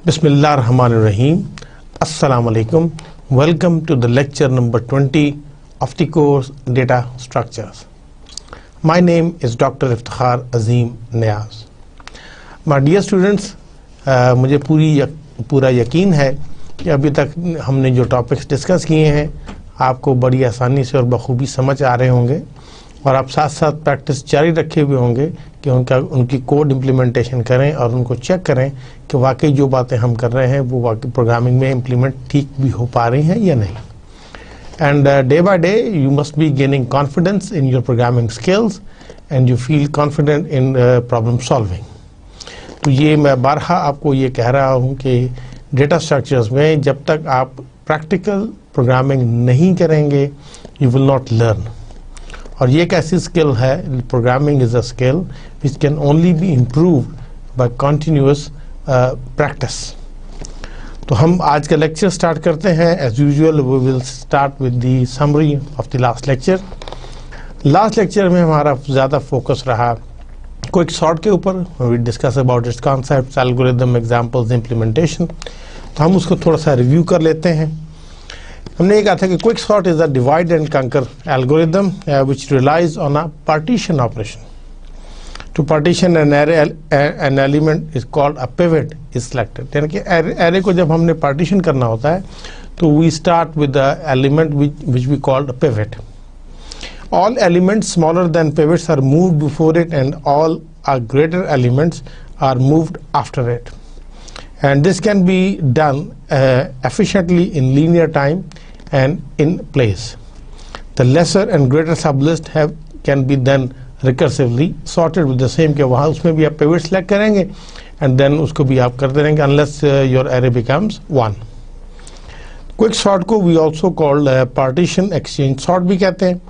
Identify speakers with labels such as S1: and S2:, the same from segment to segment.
S1: Bismillahirrahmanirrahim. Assalamu alaikum. Welcome to the lecture number 20 of the course Data Structures. My name is Dr. Iftikhar Azim Niaz. My dear students, मुझे पूरा यकीन है कि अभी तक हमने जो टॉपिक्स डिस्कस किए हैं आपको बड़ी आसानी से और बखूबी समझ आ रहे होंगे और आप साथ साथ प्रैक्टिस जारी रखे हुए होंगे कि उनकी कोड इम्प्लीमेंटेशन करें और उनको चेक करें कि वाकई जो बातें हम कर रहे हैं वो वाकई प्रोग्रामिंग में इम्प्लीमेंट ठीक भी हो पा रही हैं या नहीं. And day by day you must be gaining confidence in your programming skills and you feel confident in problem solving. तो ये मैं बारहा आपको ये कह रहा हूँ कि डेटा स्ट्रक्चर्स में जब तक आप प्रैक्टिकल प्रोग्रामिंग नहीं करेंगे यू विल नॉट लर्न. और ये एक ऐसी स्किल है, programming is a skill which can only be improved by continuous practice. तो हम आज का लेक्चर स्टार्ट करते हैं. As usual we will start with the summary of the last lecture. Last lecture में हमारा ज़्यादा फोकस रहा क्विक सॉर्ट के ऊपर. We discuss about its concepts, algorithm, examples, implementation. तो हम उसको थोड़ा सा रिव्यू कर लेते हैं. हमने ये कहा था कि quick sort is a divide and conquer algorithm which relies on a partition operation. To partition an element is called a pivot is selected. यानी कि एरे को जब हमने पार्टीशन करना होता है तो we start with the element which we called a pivot. All elements smaller than pivots are moved before it and all are greater elements are moved after it. And this can be done efficiently in linear time and in place. The lesser and greater sublist can be then recursively sorted with the same कि वहाँ उसमें भी आप pivot select करेंगे and then उसको भी आप करते रहेंगे unless your array becomes 1. Quick sort को we also called partition exchange sort भी कहते हैं.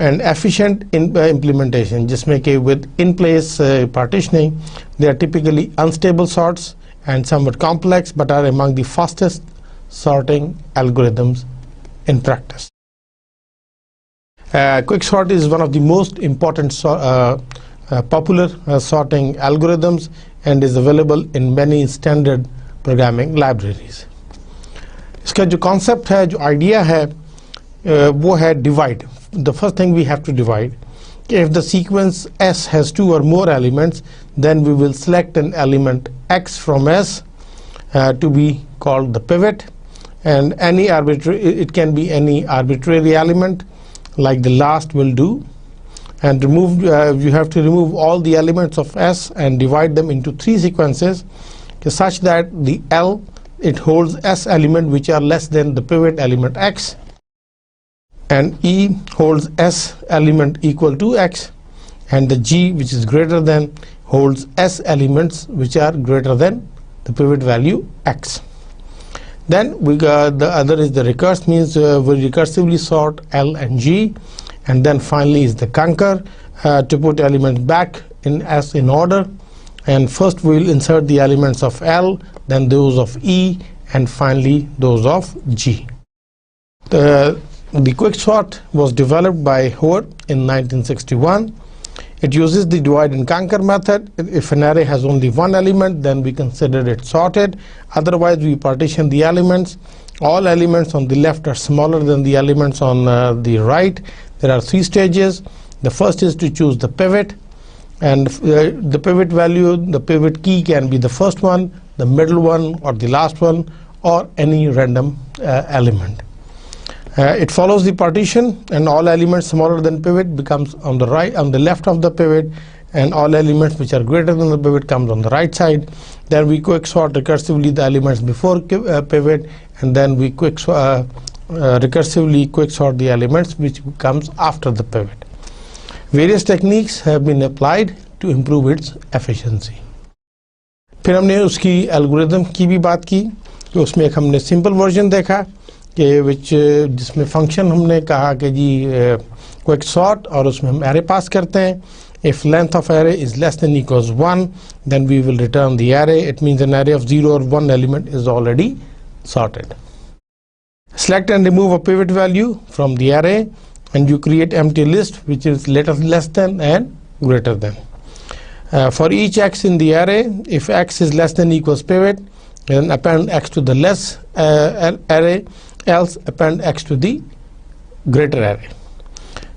S1: And efficient implementation जिसमें कि with in place partitioning they are typically unstable sorts and somewhat complex but are among the fastest sorting algorithms in practice. Quick sort is one of the most important popular sorting algorithms and is available in many standard programming libraries. इसका जो concept है, जो idea है वो है divide. The first thing we have to divide. If the sequence S has 2 or more elements, then we will select an element X from S to be called the pivot, and it can be any arbitrary element like the last will do, and you have to remove all the elements of S and divide them into 3 sequences such that the L it holds S element which are less than the pivot element X, and E holds S element equal to X, and the G which is greater than holds S elements which are greater than the pivot value X. Then we got the other is the recurse, means we recursively sort L and G, and then finally is the conquer to put elements back in S in order, and first we will insert the elements of L, then those of E, and finally those of G. The quick sort was developed by Hoare in 1961. It uses the divide and conquer method. If an array has only one element, then we consider it sorted. Otherwise, we partition the elements. All elements on the left are smaller than the elements on the right. There are 3 stages. The first is to choose the pivot, and the pivot value, the pivot key can be the first one, the middle one, or the last one, or any random element. It follows the partition, and all elements smaller than pivot becomes on the left of the pivot, and all elements which are greater than the pivot comes on the right side. Then we quick sort recursively the elements before pivot, and then we recursively quick sort the elements which comes after the pivot. Various techniques have been applied to improve its efficiency. फिर हमने उसकी algorithm की भी बात की. तो उसमें एक हमने सिंपल वर्जन देखा कि जिसमें फंक्शन हमने कहा कि जी क्विक सॉर्ट, और उसमें हम एरे पास करते हैं. If length of array is less than equals 1, then we will return the array. It means an array of 0 or 1 element is already sorted. Select and remove a pivot value from the array, and you create empty list which is less than and greater than. For each x in the array, if x is less than equals pivot, then append x to the less array, else append x to the greater array.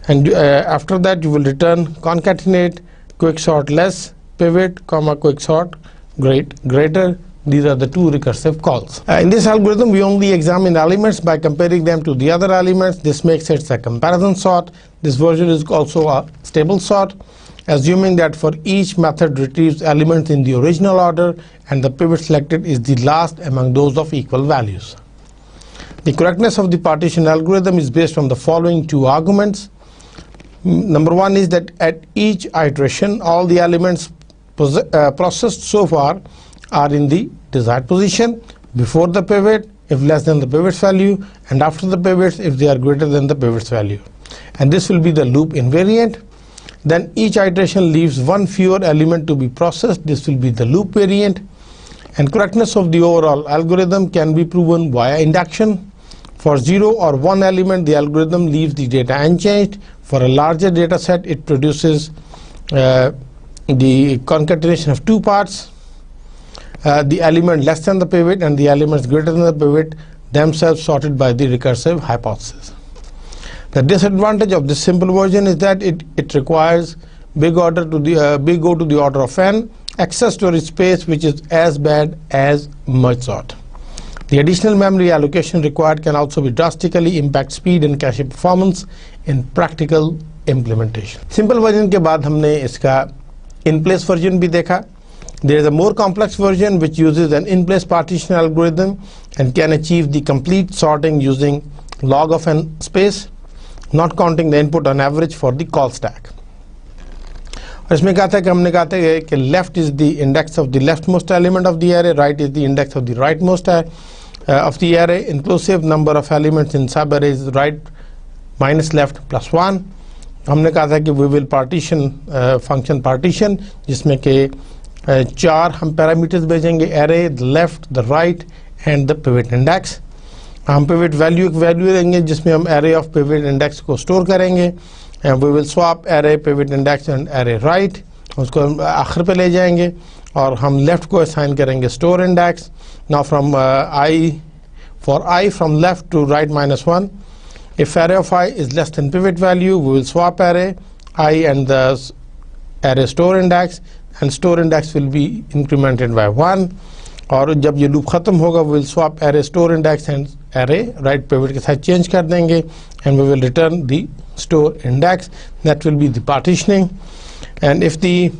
S1: And after that you will return concatenate quicksort less pivot comma quicksort greater. These are the two recursive calls. In this algorithm, we only examine elements by comparing them to the other elements. This makes it a comparison sort. This version is also a stable sort, assuming that for each method retrieves elements in the original order and the pivot selected is the last among those of equal values. The correctness of the partition algorithm is based on the following two arguments. Number one is that at each iteration, all the elements processed so far are in the desired position before the pivot if less than the pivot's value, and after the pivots if they are greater than the pivot's value. And this will be the loop invariant. Then each iteration leaves one fewer element to be processed. This will be the loop variant. And correctness of the overall algorithm can be proven via induction. For 0 or 1 element, the algorithm leaves the data unchanged. For a larger data set, it produces the concatenation of two parts. The element less than the pivot and the elements greater than the pivot, themselves sorted by the recursive hypothesis. The disadvantage of this simple version is that it requires big O to the order of n, excess storage space, which is as bad as merge sort. The additional memory allocation required can also be drastically impact speed and cache performance in practical implementation. Simple version के बाद हमने इसका in-place version भी देखा. There is a more complex version which uses an in-place partition algorithm and can achieve the complete sorting using log of n space, not counting the input on average for the call stack. और इसमें कहा था कि हमने कहा था कि left is the index of the leftmost element of the array, right is the index of the rightmost of the array. Inclusive number of elements in sub-array is right minus left plus 1. हमने कहा था कि we will partition function partition, जिसमें के चार हम parameters भेजेंगे, array, the left, the right and the pivot index. हम pivot value एक वैल्यू देंगे जिसमें हम array of pivot index को स्टोर करेंगे, and we will swap array pivot index and array right, उसको हम आखिर पे ले जाएंगे और हम left को assign करेंगे store index. Now from for I from left to right minus 1, if array of I is less than pivot value, we will swap array I and the array store index, and store index will be incremented by 1. और जब ये loop खत्म होगा, we will swap array store index and array right pivot के साथ change कर देंगे, and we will return the store index. That will be the partitioning. And if the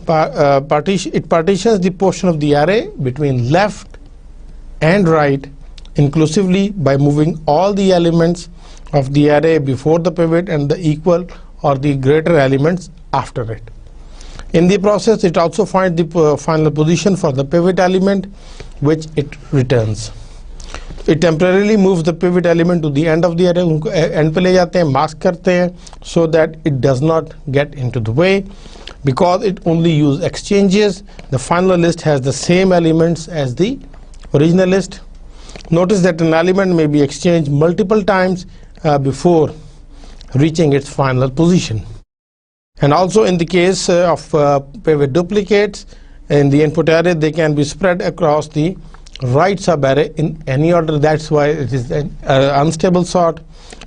S1: it partitions the portion of the array between left and right inclusively by moving all the elements of the array before the pivot and the equal or the greater elements after it. In the process, it also finds the final position for the pivot element, which it returns. It temporarily moves the pivot element to the end of the array, उनको end पे ले जाते हैं, mask करते हैं, so that it does not get into the way. Because it only uses exchanges, the final list has the same elements as the original list. Notice that an element may be exchanged multiple times before reaching its final position. And also in the case of pivot duplicates in the input array, they can be spread across the right sub-array in any order. That's why it is an unstable sort,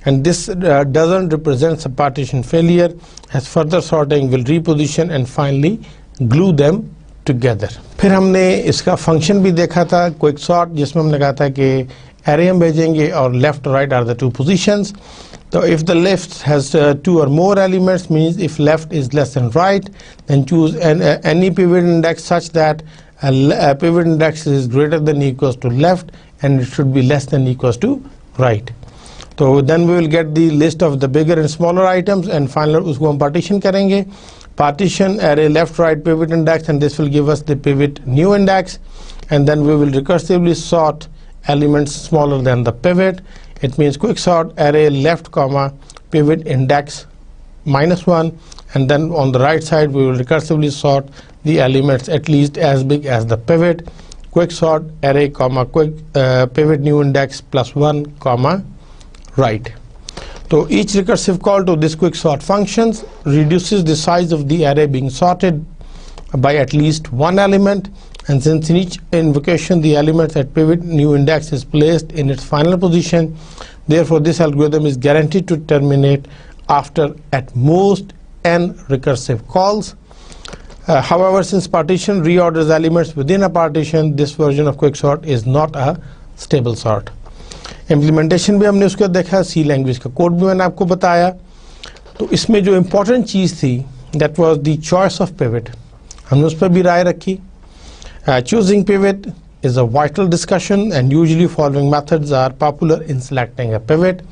S1: and this doesn't represent a partition failure, as further sorting will reposition and finally glue them together. फिर हमने इसका function भी देखा था, quick sort, जिसमें हमने कहा था कि array हम भेजेंगे और left right are the two positions. So if the left has two or more elements, means if left is less than right, then choose any pivot index such that a pivot index is greater than or equals to left and it should be less than or equals to right. So then we will get the list of the bigger and smaller items, and finally उसको हम partition करेंगे. Partition array left right pivot index, and this will give us the pivot new index, and then we will recursively sort elements smaller than the pivot. It means quick sort array left comma pivot index minus 1, and then on the right side we will recursively sort the elements at least as big as the pivot. Quick sort array comma quick pivot new index plus 1 comma right. So each recursive call to this quick sort functions reduces the size of the array being sorted by at least one element, and since in each invocation the elements at pivot new index is placed in its final position, therefore this algorithm is guaranteed to terminate after at most n recursive calls. However, since partition reorders elements within a partition, this version of quicksort is not a stable sort. Implementation भी हमने उसका देखा, C language का code भी मैंने आपको बताया. तो इसमें जो important चीज़ थी, that was the choice of pivot. हमने उस पर भी राय रखी. Choosing pivot is a vital discussion, and usually following methods are popular in selecting a pivot.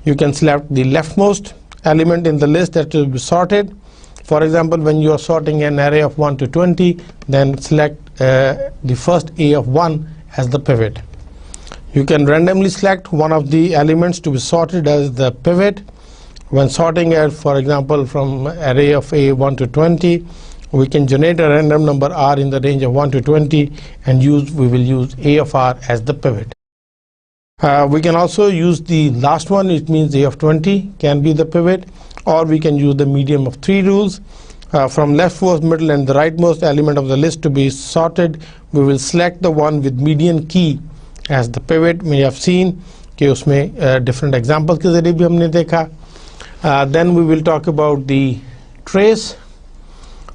S1: You can select the leftmost element in the list that will be sorted. For example, when you are sorting an array of 1 to 20, then select the first A of 1 as the pivot. You can randomly select one of the elements to be sorted as the pivot. When sorting it, for example, from array of A 1 to 20, we can generate a random number R in the range of 1 to 20 and we will use A of R as the pivot. We can also use the last one, it means A of 20 can be the pivot, or we can use the medium of 3 rules. From leftmost, middle and the rightmost element of the list to be sorted, we will select the one with median key as the pivot. We have seen कि उसमें different examples के ज़रिए भी हमने देखा. Then we will talk about the trace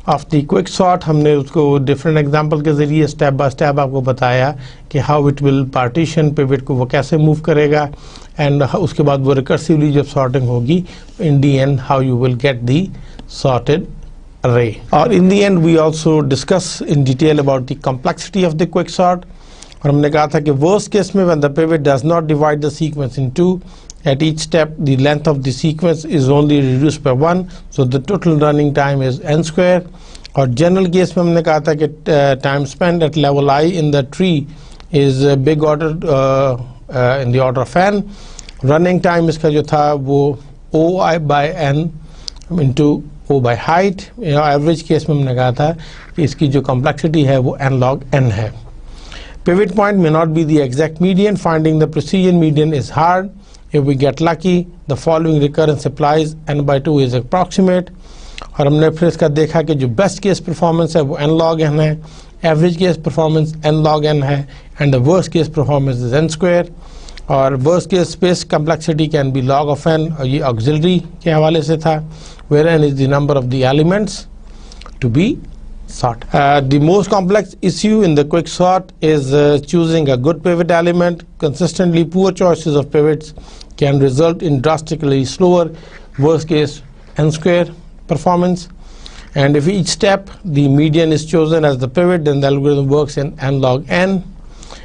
S1: of the quicksort. हमने उसको different example के ज़रिए step by step आपको बताया कि how it will partition pivot को वो कैसे move करेगा, and उसके बाद वो recursively जब sorting होगी, in the end how you will get the sorted array. Or in the end we also discuss in detail about the complexity of the quicksort. और हमने कहा था कि worst case में when the pivot does not divide the sequence in two, at each step the length of the sequence is only reduced by 1, so the total running time is n square. और general case में हमने कहा था कि time spent at level I in the tree is big order in the order of n. Running time इसका जो था वो OI by n into O by height. Average case में हमने कहा था कि इसकी जो complexity है वो n log n है. Pivot point may not be the exact median. Finding the precision median is hard. If we get lucky, the following recurrence applies. n by 2 is approximate. और हमने फिर इसका देखा कि जो best case performance है वो n log n है, average case performance n log n है, and the worst case performance is n square. और worst case space complexity can be log of n, और ये auxiliary के हवाले से था, where n is the number of the elements to be sort. The most complex issue in the quicksort is choosing a good pivot element. Consistently poor choices of pivots can result in drastically slower worst case n square performance. And if each step the median is chosen as the pivot, then the algorithm works in n log n.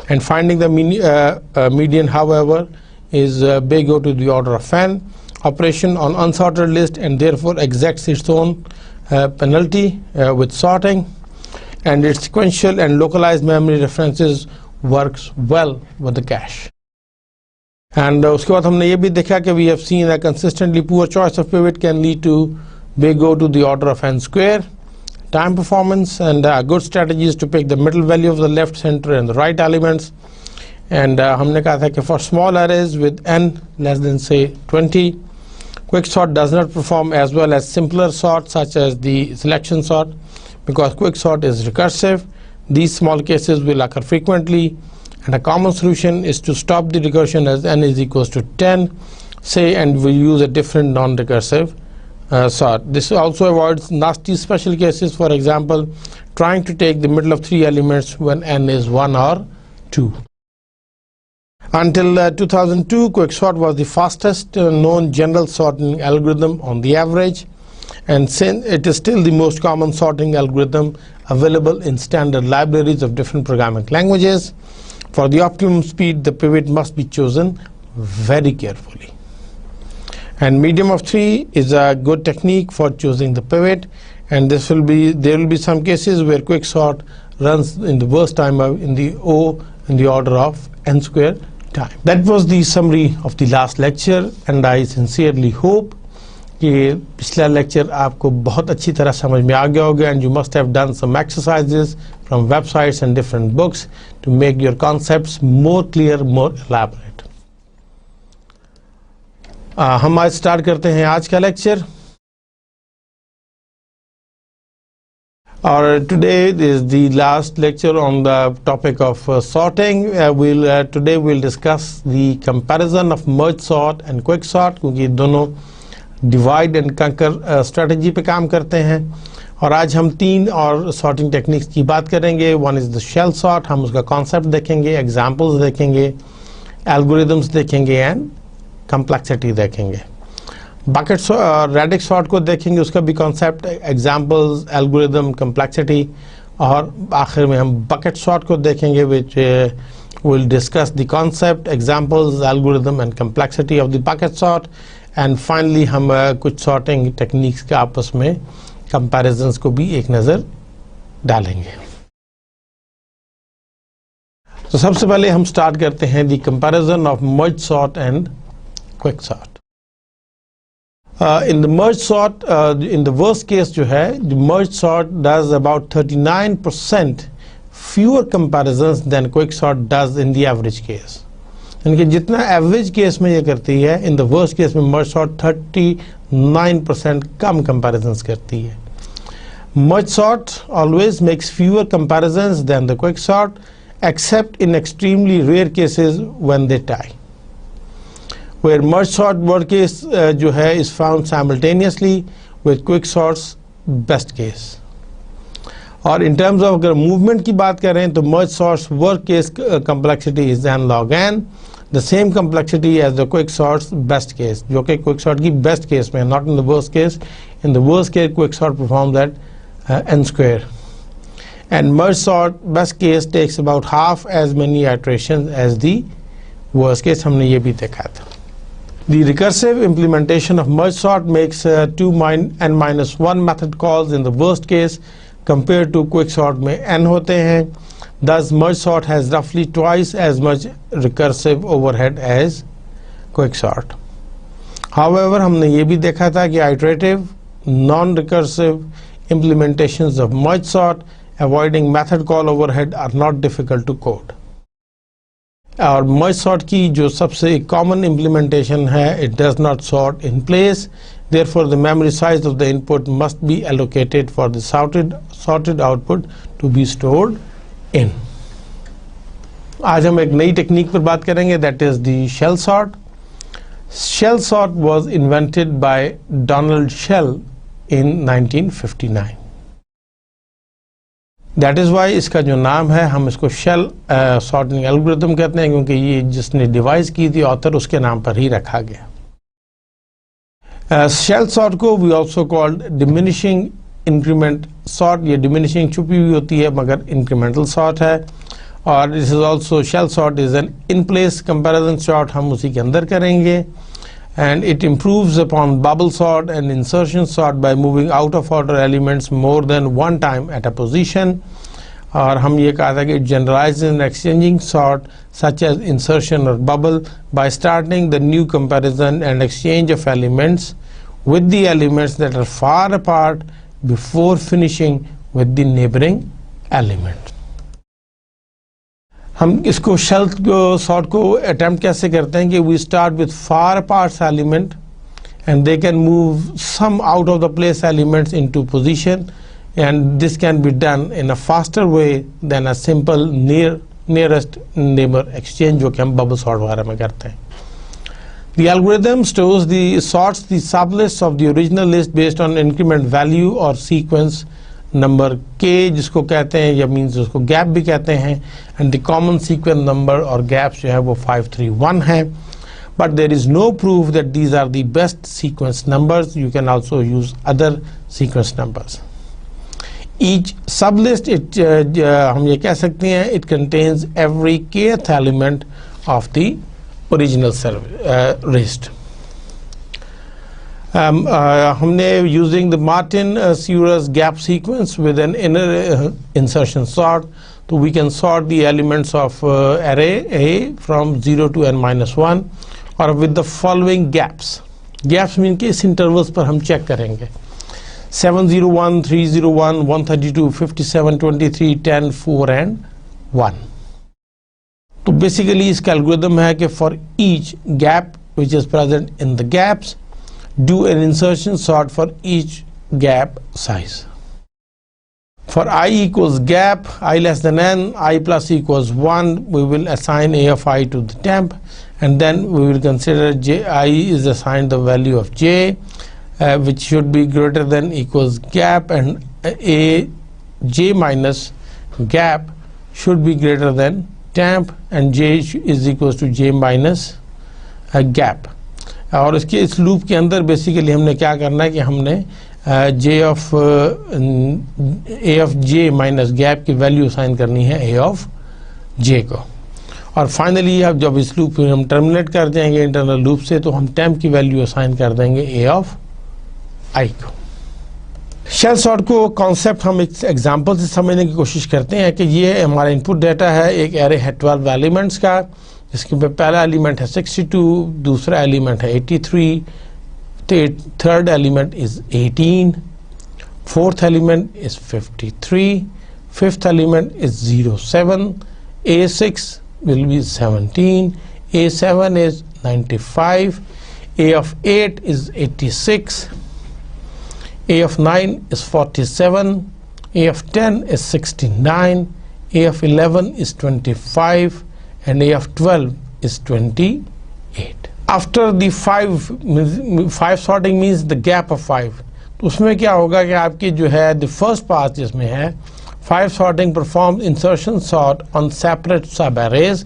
S1: And finding the median, however, is big O to the order of n operation on unsorted list, and therefore exacts its own penalty with sorting, and its sequential and localized memory references works well with the cache. And उसके बाद हमने ये भी देखा कि we have seen a consistently poor choice of pivot can lead to big O to the order of n square time performance, and a good strategy is to pick the middle value of the left, center and the right elements. And हमने कहा था कि for small arrays with n less than say 20, quicksort does not perform as well as simpler sort such as the selection sort, because quicksort is recursive. These small cases will occur frequently, and a common solution is to stop the recursion as n is equals to 10, say, and we use a different non-recursive sort. This also avoids nasty special cases, for example, trying to take the middle of 3 elements when n is 1 or 2. Until 2002, quicksort was the fastest known general sorting algorithm on the average, and since it is still the most common sorting algorithm available in standard libraries of different programming languages. For the optimum speed, the pivot must be chosen very carefully. And medium of 3 is a good technique for choosing the pivot, and there will be some cases where quicksort runs in the worst time in the O in the order of n square time. That was the summary of the last lecture, and I sincerely hope कि पिछला lecture आपको बहुत अच्छी तरह समझ में आ गया होगा, and you must have done some exercises from websites and different books to make your concepts more clear, more elaborate. हम आज स्टार्ट करते हैं आज का lecture. Today is the last lecture on the topic of sorting. Today we'll discuss the comparison of merge sort and quick sort, क्योंकि दोनों divide and conquer strategy पे काम करते हैं. और आज हम तीन और sorting techniques की बात करेंगे. One is the shell sort, हम उसका concept देखेंगे, examples देखेंगे, algorithms देखेंगे and complexity देखेंगे. बकेट रेडिक्स सॉर्ट को देखेंगे, उसका भी कॉन्सेप्ट, एग्जांपल्स, एल्गोरिथम, कम्प्लेक्सिटी, और आखिर में हम बकेट सॉर्ट को देखेंगे which will discuss the concept, examples, algorithm and complexity of the bucket sort. And finally हम कुछ सॉर्टिंग टेक्निक्स के आपस में कंपैरिजंस को भी एक नज़र डालेंगे. तो सबसे पहले हम स्टार्ट करते हैं the comparison of merge sort and quick sort. In the merge sort, in the worst case जो है, the merge sort does about 39% fewer comparisons than quick sort does in the average case. यानी कि जितना average case में ये करती है, in the worst case में merge sort 39% कम comparisons करती है. Merge sort always makes fewer comparisons than the quick sort, except in extremely rare cases when they tie. Where merge sort word case जो है is found simultaneously with quick sort's best case. और in terms of अगर movement की बात करें तो merge sort's word case complexity is n log n, the same complexity as the quick sort's best case, जो कि quick sort की best case में, not in the worst case. In the worst case quick sort performs at n square, and merge sort best case takes about half as many iterations as the worst case. हमने ये भी देखा था. The recursive implementation of merge sort makes 2n-1 method calls in the worst case compared to quick sort में n होते हैं. Thus merge sort has roughly twice as much recursive overhead as quick sort. However, हमने ये भी देखा था कि iterative non-recursive implementations of merge sort avoiding method call overhead are not difficult to code. और merge sort की जो सबसे common implementation है, it does not sort in place. Therefore, the memory size of the input must be allocated for the sorted output to be stored in. आज हम एक नई technique पर बात करेंगे, that is the shell sort. Shell sort was invented by Donald Shell in 1959. That is why इसका जो नाम है हम इसको शेल सॉर्टिंग एल्गोरिथम कहते हैं, क्योंकि ये जिसने डिवाइस की थी ऑथर उसके नाम पर ही रखा गया. शेल सॉर्ट को we also called diminishing increment sort. ये डिमिनिशिंग छुपी हुई होती है मगर इंक्रीमेंटल सॉर्ट है. और this is also shell sort is an in place comparison sort, हम उसी के अंदर करेंगे. And it improves upon bubble sort and insertion sort by moving out of order elements more than one time at a position. और हम ये कहा था कि it generalizes and exchanging sort such as insertion or bubble by starting the new comparison and exchange of elements with the elements that are far apart before finishing with the neighboring element. हम इसको shell sort को attempt कैसे करते हैं कि we start with far apart element and they can move some out of the place elements into position, and this can be done in a faster way than a simple nearest neighbour exchange, जो कि हम bubble sort वगैरह में करते हैं. The algorithm stores sorts the sublists of the original list based on increment value or sequence number k, जिसको कहते हैं या मीन्स उसको गैप भी कहते हैं, and the common sequence number और गैप्स जो है वो 531 है. But there is no proof that these are the best sequence numbers. You can also use other sequence numbers. Each sub list हम ये कह सकते हैं it contains every kth element of the original list. हमने using the Martin-Seuras gap sequence with an inner insertion sort, so we can sort the elements of array A from 0 to n-1 or with the following gaps. Gaps mean कि इस intervals पर हम check करेंगे 701, 301, 132, 57, 23, 10, 4 and 1. तो basically इसका algorithm है कि for each gap which is present in the gaps, do an insertion sort for each gap size. For I equals gap, I less than n, I plus equals 1, we will assign a of I to the temp, and then we will consider I is assigned the value of j, which should be greater than equals gap, and a j minus gap should be greater than temp, and j is equals to j minus gap. और इसके इस loop के अंदर basically हमने क्या करना है कि हमने a of j minus gap की वैल्यू असाइन करनी है a of j को, और फाइनली अब जब इस लूप को हम टर्मिनेट कर देंगे इंटरनल लूप से, तो हम टेम्प की वैल्यू असाइन कर देंगे a of i को। शेल सॉर्ट को कॉन्सेप्ट हम एक एग्जांपल से समझने की कोशिश करते हैं कि ये हमारा इनपुट डाटा है, एक एरे है 12 एलिमेंट्स का, जिसके पहला एलिमेंट है 62, दूसरा एलिमेंट है 83, third element is 18, fourth element is 53, fifth element is 07, A6 will be 17, A7 is 95, A of 8 is 86, A of 9 is 47, A of 10 is 69, A of 11 is 25, and A of 12 is 28. After the 5 sorting means the gap of 5, तो उसमें क्या होगा कि आपकी जो है the first pass जिसमें है 5 sorting performs insertion sort on separate sub arrays,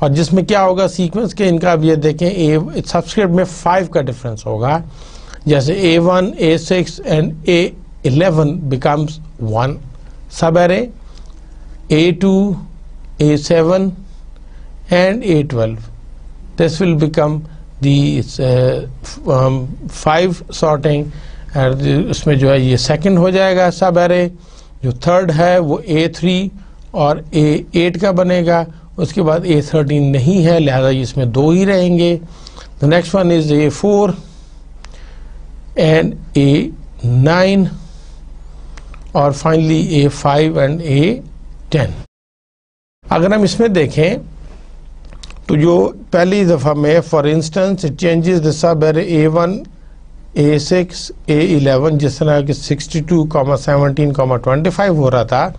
S1: और जिसमें क्या होगा सीक्वेंस के इनका अब ये देखें सबस्क्रिप्ट में 5 का डिफरेंस होगा, जैसे A1, A6 and A11 becomes 1 sub array, A2, A7 and A12. This will become the 5 sorting, and उसमें जो है ये सेकंड हो जाएगा सब एरे, जो थर्ड है वो A3 और A8 का बनेगा, उसके बाद A13 नहीं है लिहाजा इसमें 2 ही रहेंगे। The next one is A4 and A9 और फाइनली A5 and A10। अगर हम इसमें देखें तो जो पहली दफ़ा में for instance it changes the sub array A1, A6, A11, जिस तरह कि 62, 17, 25 हो रहा था,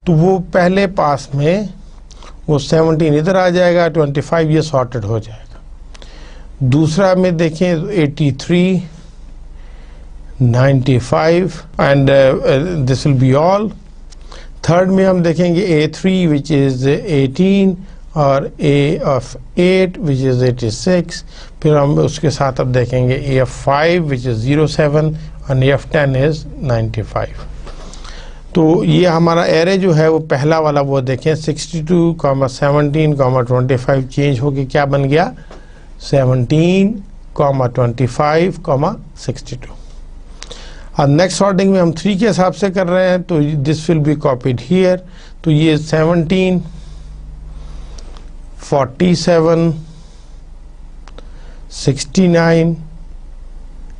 S1: तो वो पहले पास में वो 17 इधर आ जाएगा, 25 ये सॉर्टेड हो जाएगा। दूसरा में देखें 83, 95 and this will be all. Third में हम देखेंगे A3 विच इज़ 18 और A of 8 which is 86, फिर हम उसके साथ अब देखेंगे A of 5 which is 07 और A of 10 is 95। तो ये हमारा एरे जो है वो पहला वाला वो देखें 62, 17, 25 चेंज होके क्या बन गया 17, 25, 62। और नेक्स्ट सॉर्टिंग में हम 3 के हिसाब से कर रहे हैं, तो this will be copied here, तो ये 17, 47, 69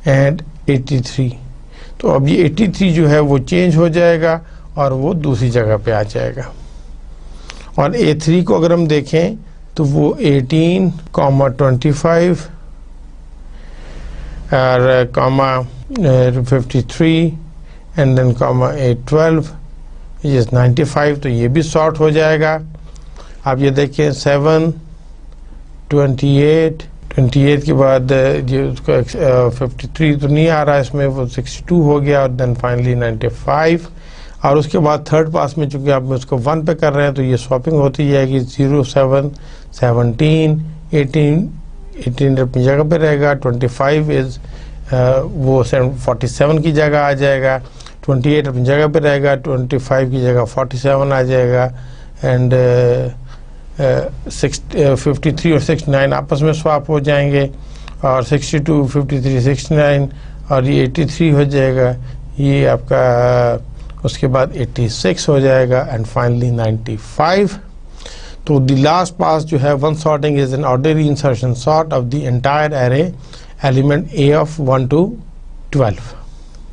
S1: एंड 83। तो अब ये 83 जो है वो चेंज हो जाएगा और वो दूसरी जगह पे आ जाएगा। और A3 को अगर हम देखें तो वो 18, 25 और 53 एंड देन A12 ये 95, तो ये भी सॉर्ट हो जाएगा। आप ये देखें 7, 28 के बाद ये उसका 53 तो नहीं आ रहा है इसमें, वो 62 हो गया और देन फाइनली 95। और उसके बाद थर्ड पास में चूँकि आप उसको 1 पे कर रहे हैं तो ये स्वैपिंग होती जाएगी 07, 17, 18 अपनी जगह पे रहेगा, 25 इज़ वो 47 की जगह आ जाएगा, 28 अपनी जगह पे रहेगा, 25 की जगह 47 आ जाएगा, एंड 53 और 69 आपस में स्वाप हो जाएंगे, और 62, 53, 69 और ये 83 हो जाएगा, ये आपका उसके बाद 86 हो जाएगा, एंड फाइनली 95। तो द लास्ट पास जो है one sorting is an orderly insertion sort of the entire array element A of 1 to 12.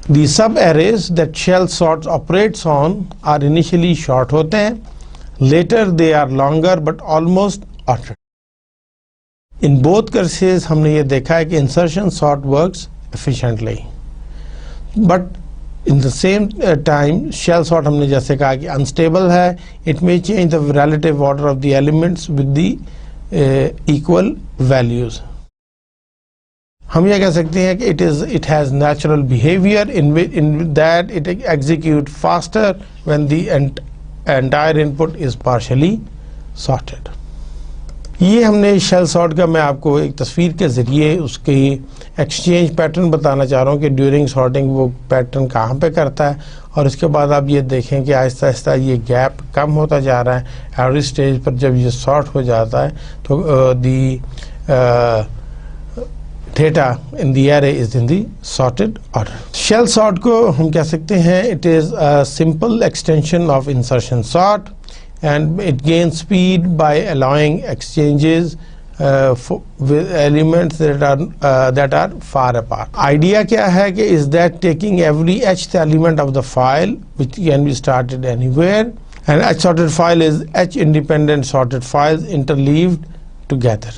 S1: The sub arrays that shell sorts operates on are initially short होते हैं, later they are longer but almost ordered. In both cases हमने ये देखा है कि insertion sort works efficiently, but in the same time shell sort हमने जैसे कहा कि अनस्टेबल है, it may change the relative order of the elements with the equal values. हम यह कह सकते हैं कि it has natural behaviour in that it execute faster when the entire input is partially sorted. ये हमने शेल सॉर्ट का मैं आपको एक तस्वीर के ज़रिए उसकी एक्सचेंज पैटर्न बताना चाह रहा हूँ कि ड्यूरिंग सॉर्टिंग वो पैटर्न कहाँ पे करता है, और इसके बाद आप ये देखें कि आहिस्ता आहिस्ता ये गैप कम होता जा रहा है। एवरेज स्टेज पर जब ये सॉर्ट हो जाता है तो the theta in the array is in the sorted order. Shell sort को हम कह सकते हैं it is a simple extension of insertion sort and it gains speed by allowing exchanges with elements that are far apart. Idea क्या है कि is that taking every hth element of the file which can be started anywhere, and h sorted file is h independent sorted files interleaved together.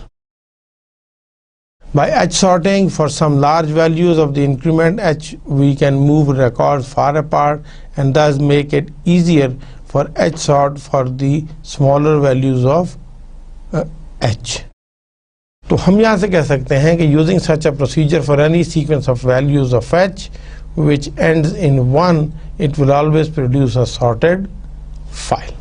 S1: By h sorting for some large values of the increment h, we can move records far apart and thus make it easier for h sort for the smaller values of h. तो हम यहाँ से कह सकते हैं कि using such a procedure for any sequence of values of h which ends in 1, it will always produce a sorted file.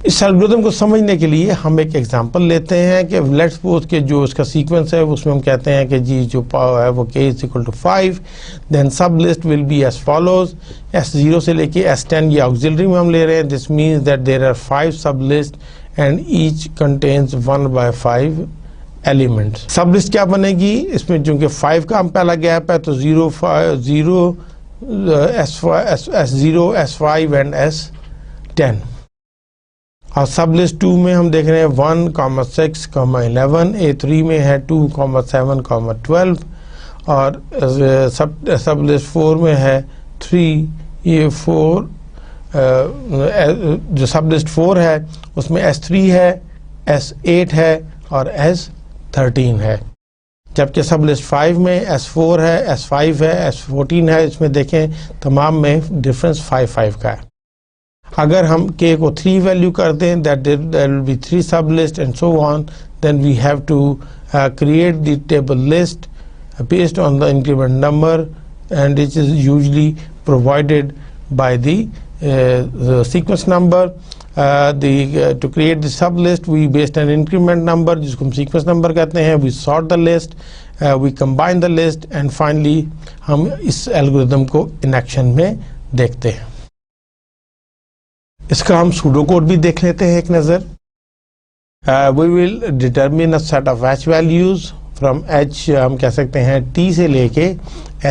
S1: इस algorithm को समझने के लिए हम एक एग्जांपल लेते हैं कि लेट्स सपोज के जो इसका सीक्वेंस है उसमें हम कहते हैं कि जी जो है वो k is equal to 5, then sublist will be as follows. S0 से लेके S10 ये ऑक्सिलरी में हम ले रहे हैं। This means that there are 5 sub list and each contains 1/5 elements. Sub list क्या बनेगी, इसमें चूंकि 5 का हम पहला गैप है तो 0 S0 S5 एंड S10। और सब लिस्ट 2 में हम देख रहे हैं 1, 6, 11, A3 में है 2, 7, 12, और सब लिस्ट 4 में है 3, ये 4 जो सब लिस्ट 4 है उसमें S3 है, S8 है और S13 है, जबकि सब लिस्ट 5 में S4 है, S5 है, S14 है। इसमें देखें तमाम में डिफरेंस 5 का है। अगर हम k को 3 वैल्यू कर दें that there will be 3 sub list and so on, then we have to create the table list based on the increment number, and it is usually provided by the sequence number. To create the sub list we based an increment number जिसको हम sequence number कहते हैं, we sort the list, we combine the list and finally हम इस algorithm को in action में देखते हैं। इसका हम सूडो कोड भी देख लेते हैं एक नज़र। We will determine a set of h values from h, हम कह सकते हैं t से लेके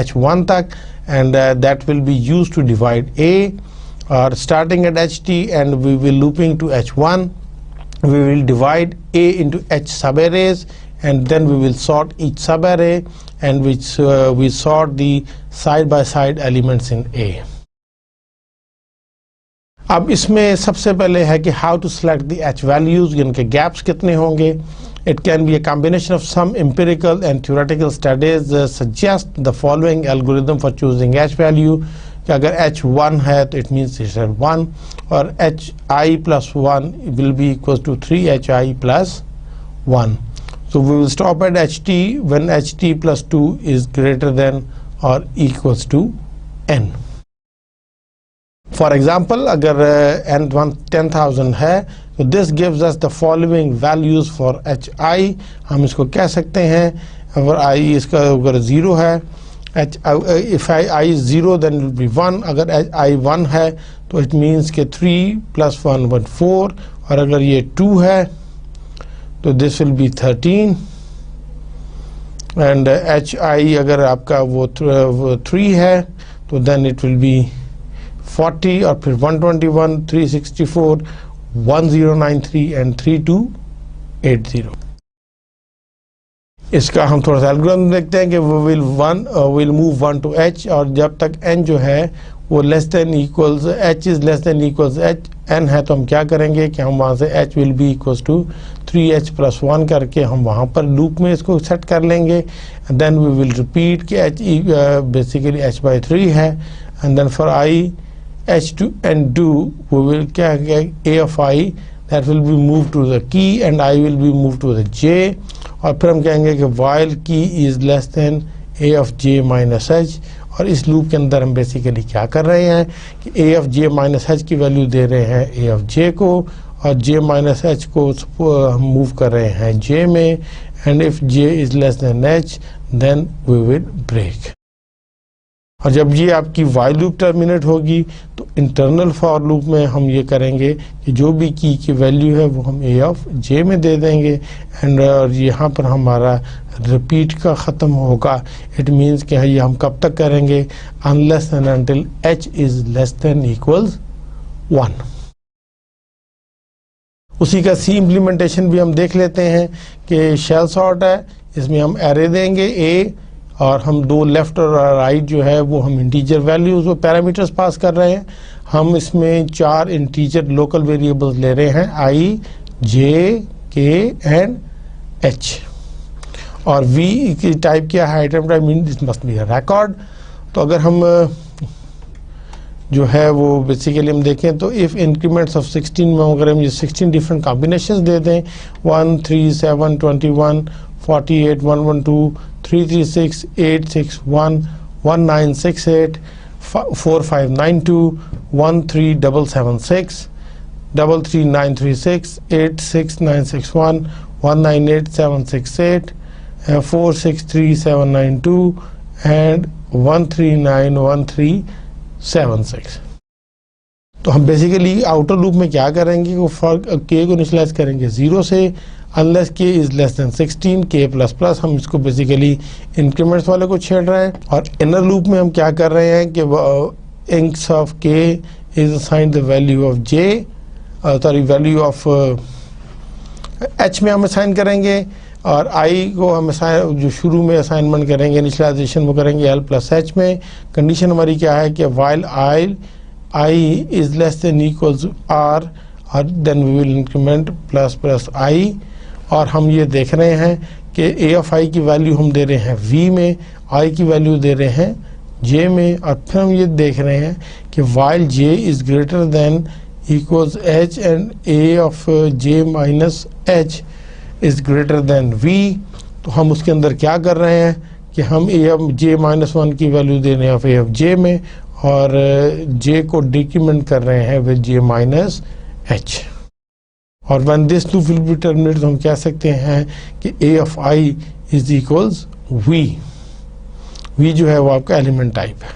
S1: h1 तक, and that will be used to divide a, और starting at ht and we will looping to h1, we will divide a into h सब arrays and then we will sort each sub array and which we sort the side by side elements in a. अब इसमें सबसे पहले है कि how to select the h values, इनके gaps कितने होंगे। It can be a combination of some empirical and theoretical studies suggest the following algorithm for choosing h value, कि अगर h 1 है तो इट मीन्स इट्स 1, और hi plus 1 will be equal to 3hi plus 1. So we will stop at ht when ht plus 2 is greater than or equals to n. For example, अगर n 10,000 है तो this gives us the following values for hi. हम इसको कह सकते हैं अगर i इसका अगर 0 है, if i is 0 then it will be 1. अगर i 1 है तो it means कि 3 plus 1 but 4, और अगर ये 2 है तो this will be 13, and hi अगर आपका वो 3 है तो then it will be 40, और फिर 121, 364, 1093 and 3280. इसका हम थोड़ा सा एल्गोरिथम देखते हैं कि विल मूव 1 to h, और जब तक n जो है वो less than equals h is less than equals h n है तो हम क्या करेंगे कि हम वहाँ से h will be equals to 3h plus 1 करके हम वहाँ पर लूप में इसको सेट कर लेंगे। देन वी विल रिपीट कि h बेसिकली h by 3 है, and then for I, H to and do, we will get A of I that will be moved to the key and I will be moved to the J, और फिर हम कहेंगे कि while key is less than A of J minus H, और इस loop के अंदर हम बेसिकली क्या कर रहे हैं कि A of J minus H की वैल्यू दे रहे हैं A of J को, और J minus H को हम मूव कर रहे हैं J में, and if J is less than H then we will break। और जब ये आपकी वाइल लूप टर्मिनेट होगी तो इंटरनल फॉर लूप में हम ये करेंगे कि जो भी की वैल्यू है वो हम A of J में दे देंगे, एंड यहाँ पर हमारा रिपीट का ख़त्म होगा। इट मीन्स कि ये हम कब तक करेंगे, unless and until H is less than equals 1। उसी का सी इम्प्लीमेंटेशन भी हम देख लेते हैं कि शेल सॉर्ट है, इसमें हम एरे देंगे A, और हम दो लेफ्ट और राइट जो है वो हम इंटीजर वैल्यूज वो पैरामीटर्स पास कर रहे हैं। हम इसमें 4 इंटीजर लोकल वेरिएबल्स ले रहे हैं I, J, K and H, और V की टाइप क्या है, item type mean this must be a record. तो अगर हम जो है वो बेसिकली हम देखें तो इफ़ इंक्रीमेंट्स ऑफ 16 में अगर हम ये 16 डिफरेंट कॉम्बिनेशंस दे दें, 1, 3, 7, 21, 48, 112, 336, 861, 1968, 4592, 13776, 33936, 86961, 198768, 463792 and 1391376। तो हम बेसिकली आउटर लूप में क्या करेंगे, वो के को इनिशियलाइज करेंगे 0 से, अनलेस के इज लेस देन 16, के प्लस प्लस, हम इसको बेसिकली इंक्रीमेंट्स वाले को छेड़ रहे हैं। और इनर लूप में हम क्या कर रहे हैं कि इंक्स ऑफ के is assigned the value of J, sorry value of H में हम असाइन करेंगे, और आई को हम जो शुरू में असाइनमेंट करेंगे इनिशियलाइजेशन वो करेंगे एल प्लस एच में। कंडीशन हमारी क्या है कि while I is less than equals R, और then we will increment plus plus I, और हम ये देख रहे हैं कि ए ऑफ आई की वैल्यू हम दे रहे हैं वी में, आई की वैल्यू दे रहे हैं जे में, और फिर हम ये देख रहे हैं कि while J is greater than equals H and A of J minus H is greater than V. तो हम उसके अंदर क्या कर रहे हैं कि हम ए ऑफ जे माइनस 1 की वैल्यू दे रहे हैं ऑफ ए ऑफ जे में, और जे को डिक्रीमेंट कर रहे हैं विद जे माइनस एच। और when this loop will be terminated हम कह सकते हैं कि A of I is equals V. V जो है वो आपका एलिमेंट टाइप है।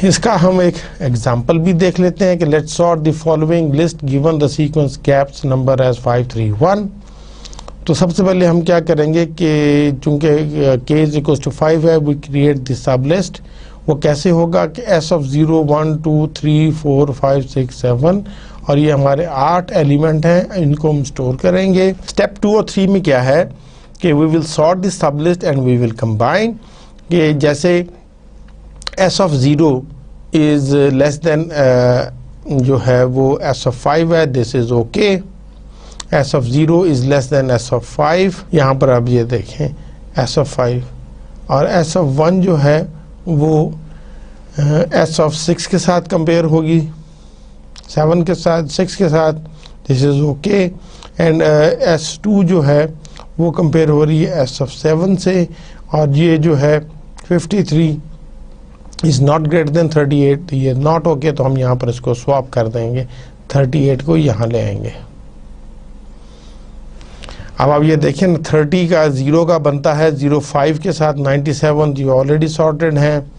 S1: इसका हम एक एग्जांपल भी देख लेते हैं कि let's sort the following list given the sequence gaps number as 531। तो सबसे पहले हम क्या करेंगे कि चूंकि k इज इक्वल्स टू 5 है, we create the sub list. वो कैसे होगा कि s ऑफ 0, 1, 2, 3, 4, 5, 6, 7, और ये हमारे 8 एलिमेंट हैं, इनको हम स्टोर करेंगे। स्टेप 2 और 3 में क्या है कि we will sort this sub list and we will combine. कि जैसे s of 0 is less than जो है वो s ऑफ 5 है, this is okay. s of 0 is less than s of 5, यहाँ पर आप ये देखें s ऑफ 5, और s ऑफ 1 जो है वो s ऑफ 6 के साथ कंपेयर होगी, 7 के साथ, 6 के साथ, this is okay. And s2 जो है वो कंपेयर हो रही है s ऑफ 7 से, और ये जो है 53 इज नॉट ग्रेटर देन 38, ये नॉट ओके, तो हम यहाँ पर इसको स्वैप कर देंगे, 38 को यहाँ ले आएंगे। अब आप ये देखें ना, 30 का 0 का बनता है 05 के साथ 97, जो ऑलरेडी सॉर्टेड हैं।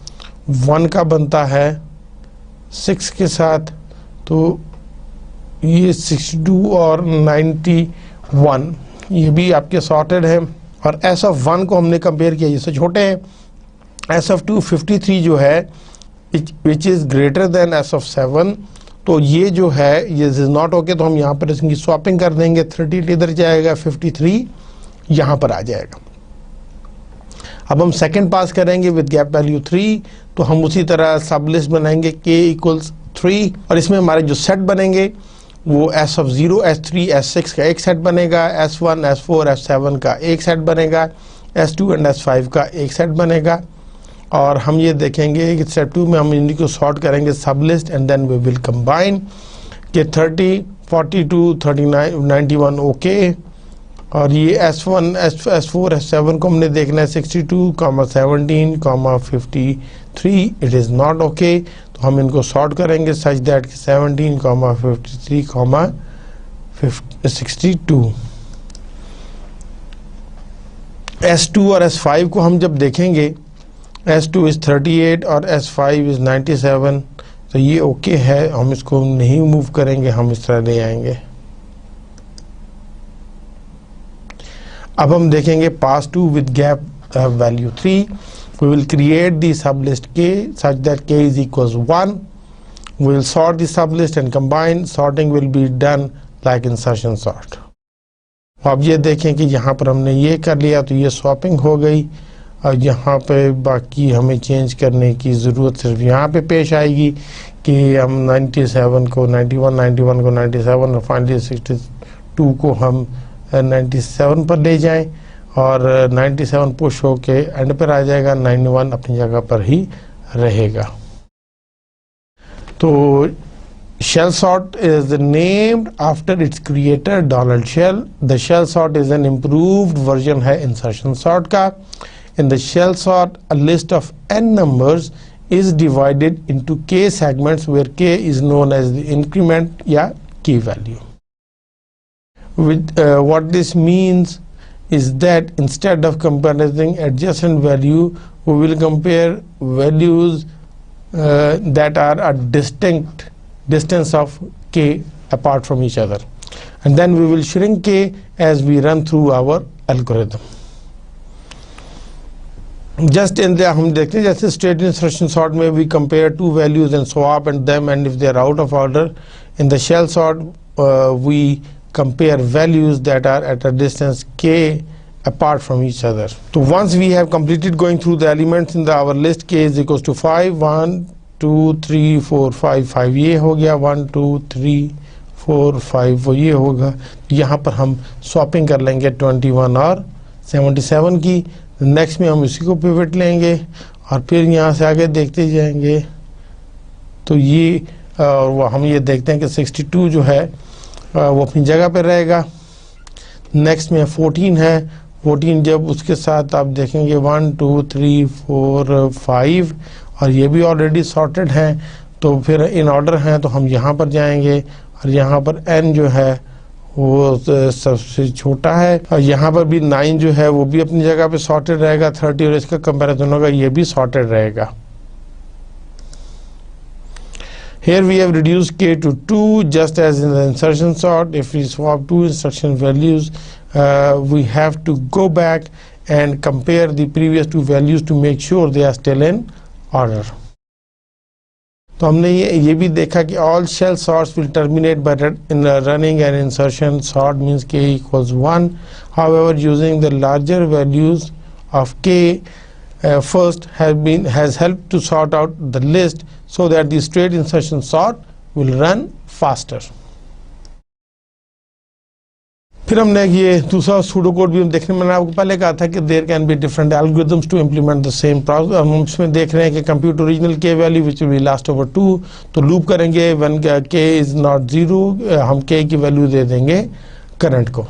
S1: 1 का बनता है 6 के साथ, तो ये 62 और 91 ये भी आपके सॉर्टेड हैं। और s ऑफ 1 को हमने कंपेयर किया, इससे छोटे हैं। s ऑफ 2 53 जो है which is greater then s of 7, तो ये जो है ये इज नॉट ओके, तो हम यहाँ पर इसकी स्वैपिंग कर देंगे, 38 इधर जाएगा, 53 यहाँ पर आ जाएगा। अब हम सेकंड पास करेंगे विद गैप वैल्यू 3, तो हम उसी तरह सब लिस्ट बनाएंगे k इक्वल्स 3, और इसमें हमारे जो सेट बनेंगे वो s ऑफ 0, s3, s6 का एक सेट बनेगा, s1, s4, s7 का एक सेट बनेगा, s2 एंड s5 का एक सेट बनेगा। और हम ये देखेंगे कि स्टेप 2 में हम इनको सॉर्ट करेंगे sub list and then we will combine कि 30, 42, 39, 91 ओके। और ये S1, S4, S7 को हमने देखना है 62, 17, 53 इट इज़ नॉट ओके। तो हम इनको सॉर्ट करेंगे सच दैट 17, 53, 62। S2 और S5 को हम जब देखेंगे, S2 इज़ 38 और S5 इज़ 97, तो ये ओके है, हम इसको नहीं मूव करेंगे, हम इस तरह ले आएंगे। अब हम देखेंगे पास 2 with gap value 3, we will create the sublist K such that K is equals 1. We will sort the sublist and combine. Sorting will be done like insertion sort. अब ये देखें कि यहाँ पर हमने ये कर लिया तो ये स्वैपिंग हो गई, और यहाँ पे बाकी हमें चेंज करने की ज़रूरत सिर्फ यहाँ पे पेश आएगी कि हम 97 को 91, 91 को 97 और फाइनली 62 को हम 97 पर ले जाएं, और 97 पुश होके एंड पर आ जाएगा, 91 अपनी जगह पर ही रहेगा। तो shell sort is named after its creator $shell. The shell sort is an improved version है insertion sort का। In the shell sort, a list of n numbers is divided into k segments where k is known as the increment या key value. What this means is that instead of comparing adjacent value, we will compare values that are a distinct distance of k apart from each other, and then we will shrink k as we run through our algorithm. Just in there हम देखते हैं जैसे straight insertion sort में we compare two values and swap and them, and if they are out of order. In the shell sort we compare values that are at a distance k apart from each other. So once we have completed going through the elements in our list, k is equals to 5, 1, 2, 3, 4, 5, 5 ये हो गया, 1, 2, 3, 4, 5 वो ये होगा। यहाँ पर हम swapping कर लेंगे 21 और 77 की। नेक्स्ट में हम इसी को पिवट लेंगे और फिर यहाँ से आगे देखते जाएंगे। तो ये वो हम ये देखते हैं कि 62 जो है वो अपनी जगह पर रहेगा। नेक्स्ट में 14 है, 14 जब उसके साथ आप देखेंगे 1, 2, 3, 4, 5 और ये भी ऑलरेडी सॉर्टेड हैं, तो फिर इन ऑर्डर हैं, तो हम यहाँ पर जाएंगे और यहाँ पर n जो है वो सबसे छोटा है, और यहाँ पर भी 9 जो है वो भी अपनी जगह पे सॉर्टेड रहेगा। 30 और इसका कंपैरिजन होगा, ये भी सॉर्टेड रहेगा। Here we have reduced k to 2 just as in the insertion sort. If we swap two instruction values, we have to go back and compare the previous two values to make sure they are still in order. तो हमने ये भी देखा कि all shell sorts will terminate by running an insertion sort means k equals 1. However, using the larger values of k first has helped to sort out the list so that the straight insertion sort will run faster. फिर हमने ये दूसरा pseudo code भी हम देखने में, मैंने आपको पहले कहा था कि there can be different algorithms to implement the same process. हम इसमें देख रहे हैं कि कंप्यूट ओरिजिनल के value which will last over 2, तो लूप करेंगे व्हेन के इज नॉट 0, हम के की वैल्यू दे देंगे करंट को।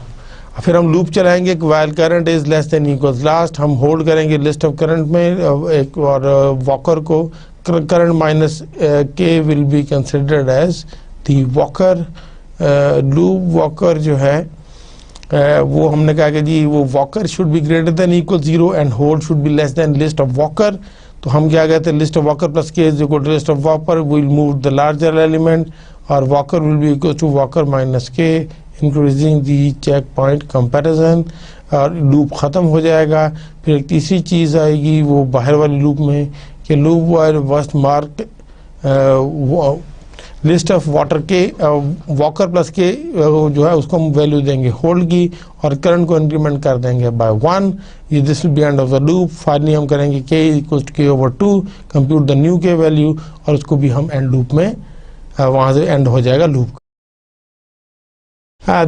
S1: फिर हम लूप चलाएंगे while current is less than equals last, हम होल्ड करेंगे लिस्ट ऑफ करंट में एक और वॉकर को, current minus k will be considered as the walker. Loop walker जो है वो हमने कहा कि जी वो walker should be greater than equal 0 and hold should be less than list of walker. तो हम क्या कहते हैं, list of walker plus k is equal to list of walker, will move the larger element, और walker will be equal to walker minus K, increasing the check point comparison, और loop ख़त्म हो जाएगा। फिर एक तीसरी चीज़ आएगी वो बाहर वाली लूप में कि loop while waste mark list of water के वॉकर प्लस के जो है उसको हम वैल्यू देंगे होल्ड की, और करंट को इंक्रीमेंट कर देंगे बाय 1। ये this will be end of the loop. Finally हम करेंगे के इक्वल टू के ओवर 2, कंप्यूट द न्यू के वैल्यू, और उसको भी हम एंड लूप में वहाँ से एंड हो जाएगा loop.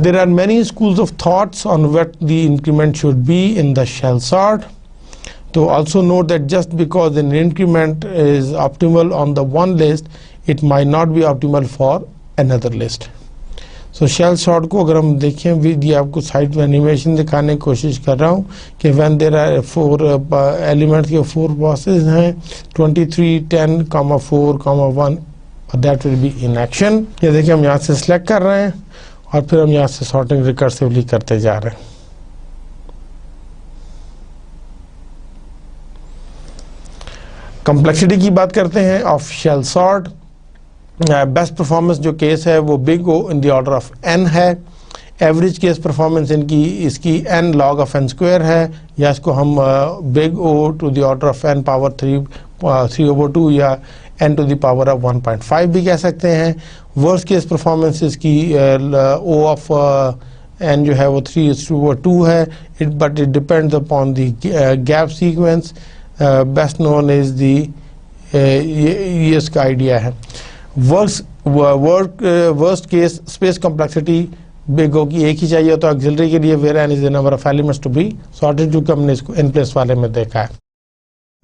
S1: There are many schools of thoughts on what the increment should be in the shell sort. तो also note that just because an increment is optimal on the one list, it might not be optimal for another list. So shell sort को अगर हम देखें, ये आपको side में animation दिखाने की कोशिश कर रहा हूँ कि when there are 4 elements के 4 bosses हैं 23, 10, 4, 1, that will be in action. ये देखिए हम यहाँ से select कर रहे हैं और फिर हम यहाँ से sorting recursively करते जा रहे हैं. Complexity की बात करते हैं of shell sort. Best performance जो केस है वो big O in the order of n है. एवरेज केस परफॉर्मेंस इसकी n log of n square है, या इसको हम big O to the order of n power 3/2 या n to the power of 1.5 भी कह सकते हैं. वर्स्ट केस परफॉर्मेंस इसकी o ऑफ n जो है वो 3/2 है. But it depends upon the gap sequence. Best known is the, ये इसका आइडिया है. Worst case space complexity big O की एक ही चाहिए तो ऑक्सिलरी के लिए where n is the number of elements to be sorted, जो कि हमने इसको n प्लस वाले में देखा है.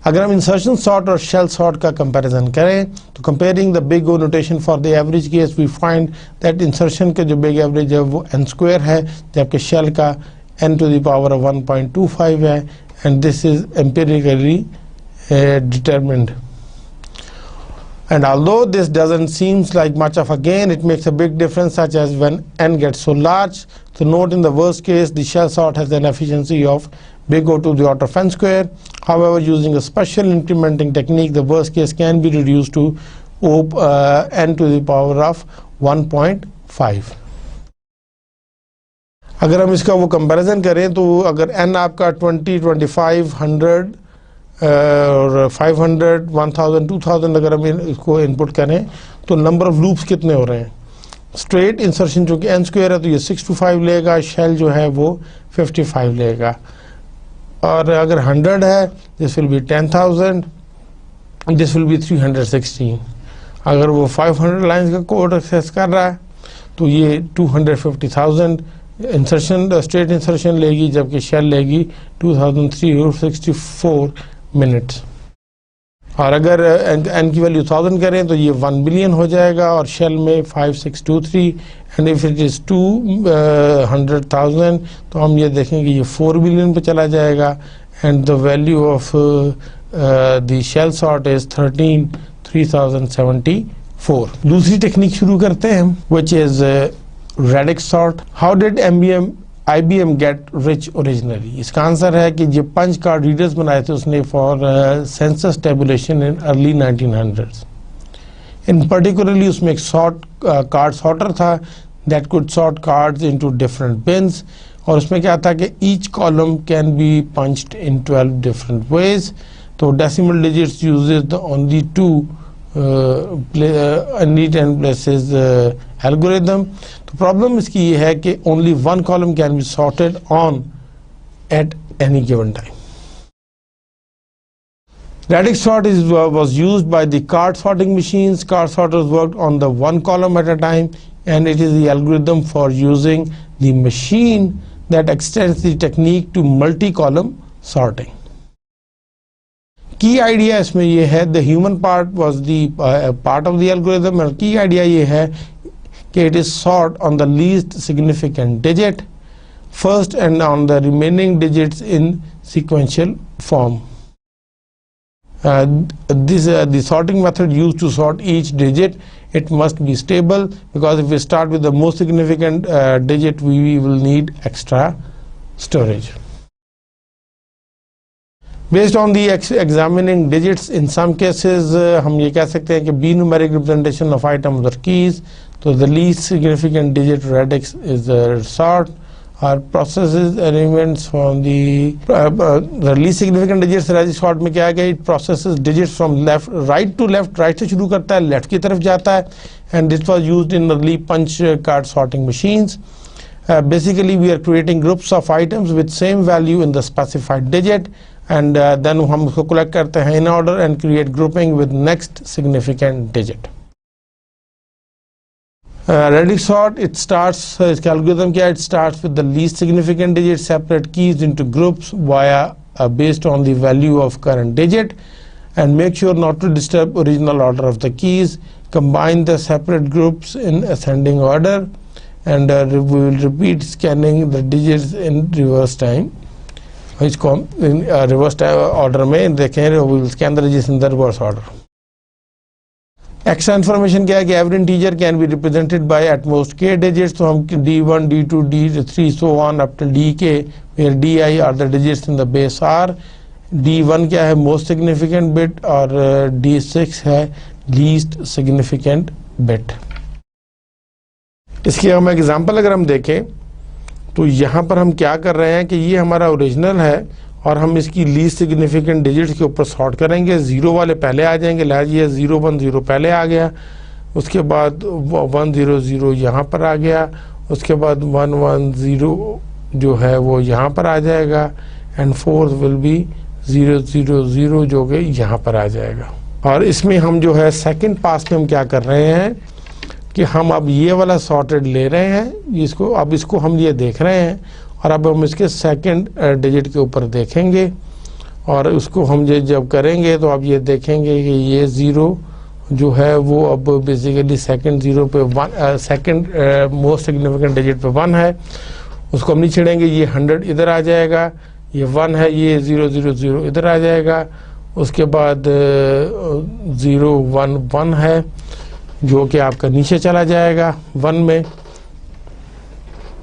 S1: अगर हम इंसर्शन सॉर्ट और शेल सॉर्ट का कंपैरिजन करें तो comparing the big O notation for the average case we find that insertion के जो बिग एवरेज है वो n स्क्वायर है, जबकि शेल का n to the power of 1.25 है. And this is empirically determined. And although this doesn't seem like much of a gain, it makes a big difference, such as when n gets so large. So note in the worst case, the shell sort has an efficiency of big O to the order of n square. However, using a special incrementing technique, the worst case can be reduced to n to the power of 1.5. अगर हम इसका वो comparison करें तो अगर n आपका 20, 25, 100 और 500, 1000, 2000 अगर हम इसको इनपुट करें तो नंबर ऑफ लूप्स कितने हो रहे हैं. स्ट्रेट इंसर्शन जो कि n स्क्वायर है तो ये 625 लेगा, शेल जो है वो 55 लेगा. और अगर 100 है this will be 10,000, this will be 316. अगर वो 500 लाइंस का कोड एक्सेस कर रहा है तो ये 250,000 इंसर्शन स्ट्रेट इंसर्शन लेगी, जबकि शेल लेगी 2364 मिनट्स. और अगर n की वैल्यू 1000 करें तो ये 1 बिलियन हो जाएगा और शेल में 5623. एंड इफ इट इज 200,000 तो हम ये देखेंगे ये 4 बिलियन पे चला जाएगा. And the value of the shell sort is 3074. दूसरी टेक्निक शुरू करते हैं which is radix sort. How did IBM get rich originally. इसका आंसर है कि ये पंच कार्ड रीडर्स बनाए थे उसने for census tabulation in early 1900s. In particularly उसमें एक कार्ड सॉर्टर था that could sort cards into different bins. और उसमें क्या था कि each column can be punched in 12 different ways. तो decimal digits uses the only 2 neat and places algorithm. तो प्रॉब्लम इसकी ये है कि only one column can be sorted on at any given time. Radix sort was used by the card sorting machines. Card sorters worked on the one column at a time, and it is the algorithm for using the machine that extends the technique to multi-column sorting. की idea इसमें ये है the human part was the part of the algorithm. और की idea ये है कि it is sort on the least significant digit first and on the remaining digits in sequential form. The sorting method used to sort each digit, it must be stable, because if we start with the most significant digit we will need extra storage. Based on the examining digits, in some cases हम ये कह सकते हैं कि b numeric representation of items or keys. So the least significant digit radix is the sort or processes elements from the least significant digits. radix sort में क्या है कि it processes digits from right to left. right से शुरू करता है, left की तरफ जाता है. And this was used in early punch card sorting machines. Basically we are creating groups of items with same value in the specified digit. And then हम उसको collect करते हैं in order and create grouping with next significant digit. Radix sort, it starts, इसका algorithm क्या है? It starts with the least significant digit, separate keys into groups via based on the value of current digit, and make sure not to disturb original order of the keys. Combine the separate groups in ascending order, and we will repeat scanning the digits in reverse time. इसको in reverse time order में देखें, we will scan the digits in the reverse order. Extra information क्या है कि every integer can be represented by at most k digits, तो हम d1 d2 d3 so on up till dk, where di are the digits in the base r. d1 क्या है, most significant bit, और d6 है least significant bit. इसकी हम example अगर हम देखें तो यहाँ पर हम क्या कर रहे हैं कि ये हमारा ओरिजिनल है और हम इसकी लीस्ट सिग्निफिकेंट डिजिट्स के ऊपर सॉर्ट करेंगे. ज़ीरो वाले पहले आ जाएंगे, लिहाजा ये 0 1 0 पहले आ गया, उसके बाद 1 0 0 यहाँ पर आ गया, उसके बाद 1 1 0 जो है वो यहाँ पर आ जाएगा, एंड फोर्थ विल बी 0 0 0 जो कि यहाँ पर आ जाएगा. और इसमें हम जो है सेकंड पास में हम क्या कर रहे हैं कि हम अब ये वाला सॉर्टेड ले रहे हैं, इसको अब इसको हम ये देख रहे हैं, और अब हम इसके सेकंड डिजिट के ऊपर देखेंगे, और उसको हम जब करेंगे तो अब ये देखेंगे कि ये 0 जो है वो अब बेसिकली सेकंड 0 पे 1 सेकंड मोस्ट सिग्निफिकेंट डिजिट पे 1 है, उसको हम नहीं छेड़ेंगे. ये 100 इधर आ जाएगा, ये 1 है, ये 0 0 0 इधर आ जाएगा, उसके बाद 0 1 1 है जो कि आपका नीचे चला जाएगा 1 में,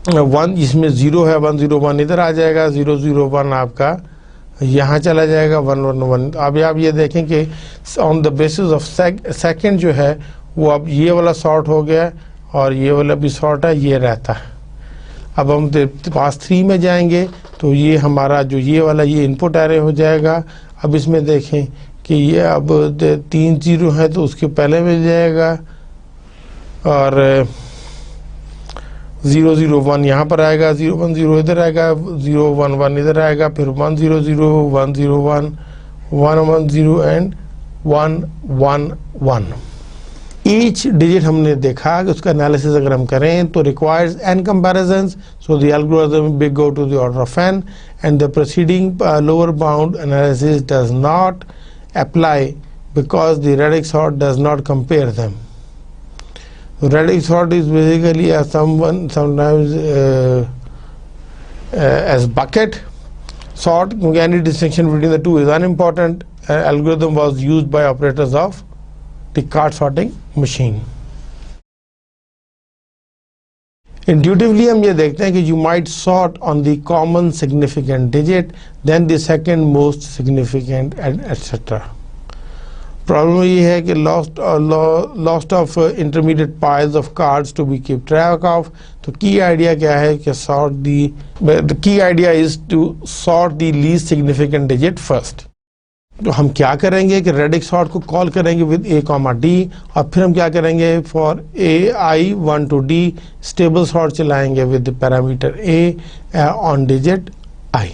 S1: 1 इसमें 0 है, 1 0 1 इधर आ जाएगा, 0 0 1 आपका यहाँ चला जाएगा, 1 1 1. अब आप ये देखें कि on the basis of second जो है वो अब ये वाला सॉर्ट हो गया और ये वाला भी सॉर्ट है, ये रहता है. अब हम पास 3 में जाएंगे तो ये हमारा जो ये वाला ये इनपुट एरे हो जाएगा. अब इसमें देखें कि ये अब 3 0 है तो उसके पहले मिल जाएगा, और 0 0 1 यहाँ पर आएगा, 0 1 0 इधर आएगा, 0 1 1 इधर आएगा, फिर 1 0 0 1 0 1 1 1 0 एंड 1 1 1. ईच डिजिट हमने देखा कि उसका एनालिसिस अगर हम करें तो requires n comparisons, so the algorithm will go to the order of n, and the preceding lower bound analysis does not apply because the radix sort does not compare them. So radix sort is basically sometimes as bucket sort. Any distinction between the two is unimportant. Algorithm was used by operators of the card sorting machine. Intuitively हम ये देखते हैं कि you might sort on the common significant digit, then the second most significant, etc. Problem ये है कि lost of intermediate piles of cards to be keep track of. तो की आइडिया क्या है कि the key idea is to sort the least significant digit first. तो हम क्या करेंगे कि रेडिक्स सॉर्ट को कॉल करेंगे विद a, d, और फिर हम क्या करेंगे for ai 1 to d stable sort चलाएंगे with parameter a on digit i.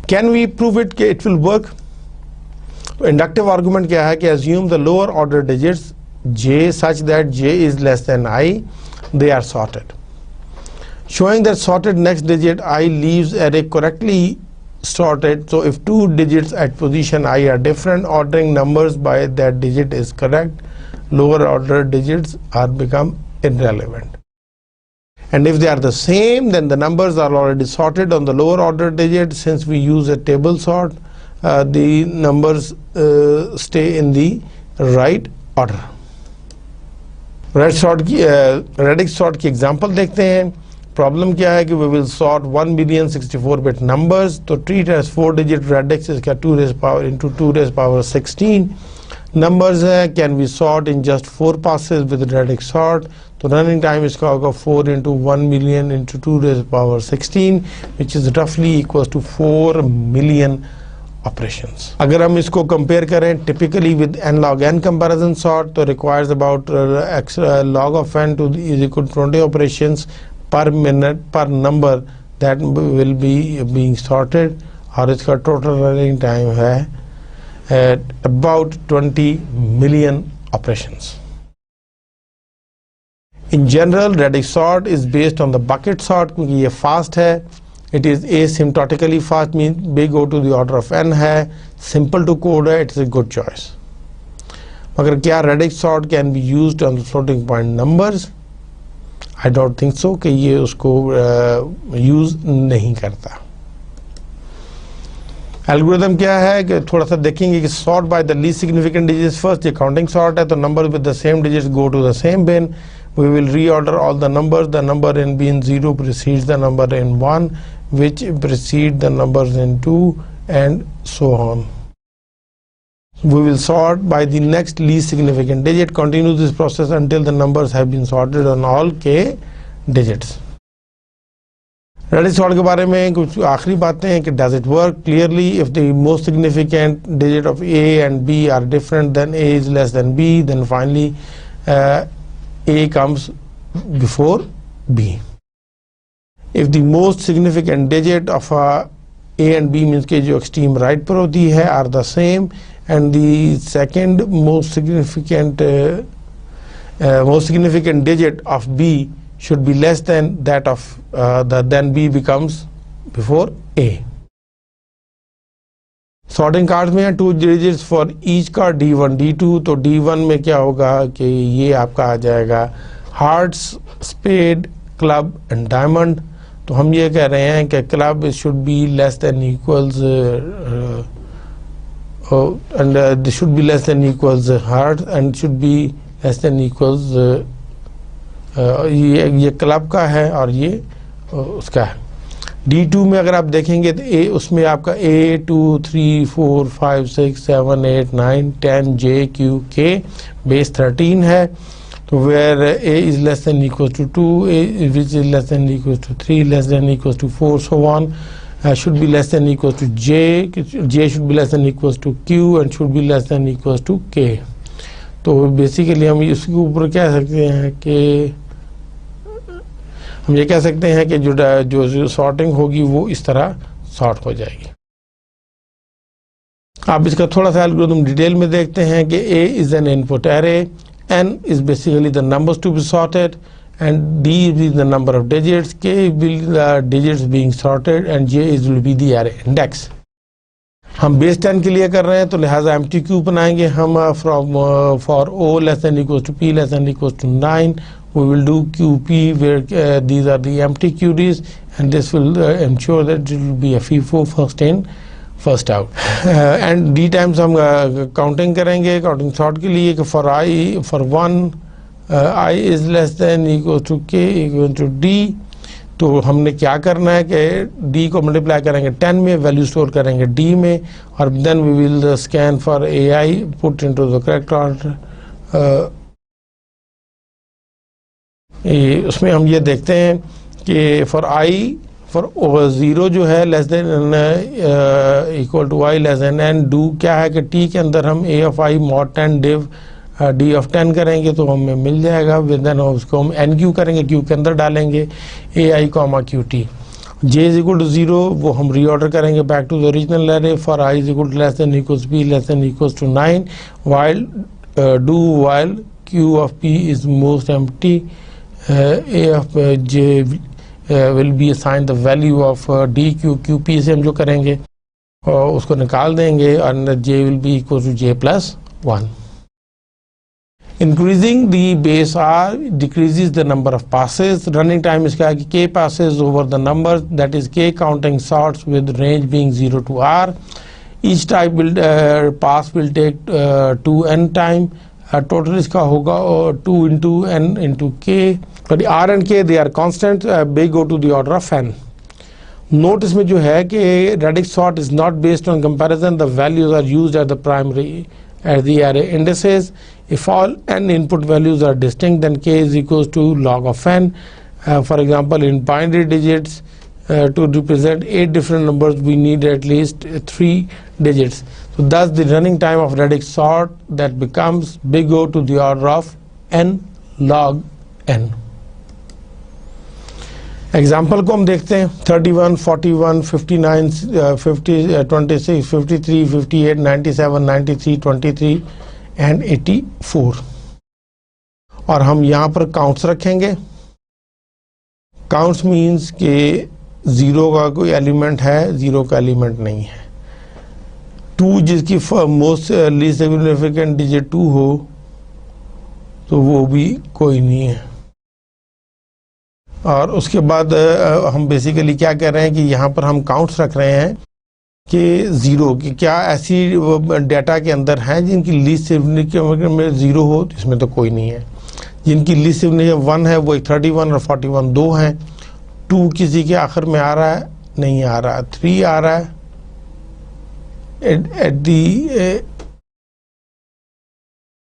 S1: Can we prove it कि इट विल वर्क? तो इंडक्टिव आर्गुमेंट क्या है कि assume the lower order digits j such that j is less than i, they are sorted. Showing that sorted next digit I leaves array correctly sorted. So if two digits at position I are different, ordering numbers by that digit is correct. Lower order digits are become irrelevant. And if they are the same, then the numbers are already sorted on the lower order digit. Since we use a table sort, the numbers stay in the right order. Radix sort की example देखते हैं. Problem क्या है कि we will sort 1,064 bit numbers. तो treat as 4 digit radix इसका 2 raised power into 2 raised power 16 numbers है. Can we sort in just 4 passes with radix sort? तो रनिंग टाइम इसका होगा 4 into 1 million into 2 raised power 16, which is roughly equals to 4 million operations. अगर हम इसको compare करें typically with n log n comparison sort, तो requires about log of n to is equal to 20 operations per minute per number that will be being sorted, और इसका total running time है at about 20 million operations. In general, radix sort is based on the bucket sort क्योंकि ये fast है, it is asymptotically fast, means big O to the order of n है, simple to code है, it is a good choice. मगर क्या radix sort can be used on the floating point numbers? I don't think so कि ये उसको use नहीं करता. Algorithm क्या है कि थोड़ा सा देखेंगे कि sort by the least significant digits first, ये काउंटिंग सॉर्ट है तो number with the same digits go to the same bin. We will reorder all the number in bin 0 precedes the number in 1 which precede the numbers in 2 and so on. We will sort by the next least significant digit. Continue this process until the numbers have been sorted on all k digits. Radix sort के बारे में कुछ आखिरी बातें हैं कि does it work clearly if the most significant digit of A and B are different then A is less than B, then finally A comes before B. If the most significant digit of A and B means के जो extreme right पर होती है are the same and the second most significant digit of B should be less than that of then B becomes before A. Sorting cards में 2 digits for each card D1 D2. तो D1 में क्या होगा कि ये आपका आ जाएगा hearts, spade, club and diamond. तो हम ये कह रहे हैं कि club should be less than equals and this should be less than equals heart and should be less than equals ये क्लब का है और ये उसका है. D2 में अगर आप देखेंगे तो ए उसमें आपका A 2 3 4 5 6 7 8 9 10 J Q K base 13 है. तो where A is less than equals to 2, A which is less than equals to 3, less than equals to 4, so on, should be less than equals to J should be less than equals to Q and should be less than equals to K. तो basically हम इसके ऊपर कह सकते हैं कि हम ये कह सकते हैं कि जो सॉर्टिंग होगी वो इस तरह सॉर्ट हो जाएगी. आप इसका थोड़ा सा एल्गोरिथम डिटेल में देखते हैं कि A is an input array, N is basically the numbers to be sorted and D is the number of digits, K will the digits being sorted and J is will be the array index. हम base 10 के लिए कर रहे हैं तो लिहाजा MTQ बनाएंगे हम from for O less than equals to P less than equals to 9 we will do QP where these are the MTQDs and this will ensure that it will be a FIFO first in first out and D times हम counting करेंगे counting sort के लिए कि for one I is less than equal to K equal to D. तो हमने क्या करना है कि D को मल्टीप्लाई करेंगे 10 में, वैल्यू स्टोर करेंगे D में और then we will scan for AI put into the correct order. उसमें हम ये देखते हैं कि फॉर फॉर 0 जो है less than equal to I less than N, do क्या है कि T के अंदर हम A of I mod 10 div D of 10 करेंगे तो हमें मिल जाएगा. देन उसको हम NQ करेंगे, Q के अंदर डालेंगे AI comma QT. J is equal to 0 वो हम रीऑर्डर करेंगे back to the original array for I is equal to less than equals P less than equals to 9 while while Q of P is most empty. A of J will be assigned the value of D Q QP से हम जो करेंगे और उसको निकाल देंगे और J will be equal to J plus 1. Increasing the base R decreases the number of passes. Running time is क्या कि K passes over the numbers, that is K counting sorts with range being 0 to R. Each type will pass will take 2n time. Total इसका होगा 2 into n into K. But R and K they are constant. They go to the order of n. Note इसमें जो है कि radix sort is not based on comparison. The values are used at the primary at the array indices. If all n input values are distinct, then K is equals to log of n. For example, in binary digits, to represent 8 different numbers, we need at least 3 digits. So thus the running time of radix sort that becomes big O to the order of n log n. Example को हम देखते हैं 31, 41, 59, 50, 26, 53, 58, 97, 93, 23 and 84 और हम यहाँ पर counts रखेंगे. Counts means कि ज़ीरो का कोई एलिमेंट है, ज़ीरो का एलिमेंट नहीं है। 2 जिसकी मोस्ट लीस्ट सिग्निफिकेंट डिजिट 2 हो तो वो भी कोई नहीं है। और उसके बाद हम बेसिकली क्या कर रहे हैं कि यहाँ पर हम काउंट्स रख रहे हैं कि ज़ीरो की क्या ऐसी डाटा के अंदर हैं जिनकी लीस्ट सिग्निफिकेंट में ज़ीरो हो, तो इसमें तो कोई नहीं है। जिनकी लीस्ट सिग्निफिकेंट 1 है वो 31 और 41 दो हैं। 2 किसी के आखिर में आ रहा है, नहीं आ रहा। 3 आ रहा है एट दी,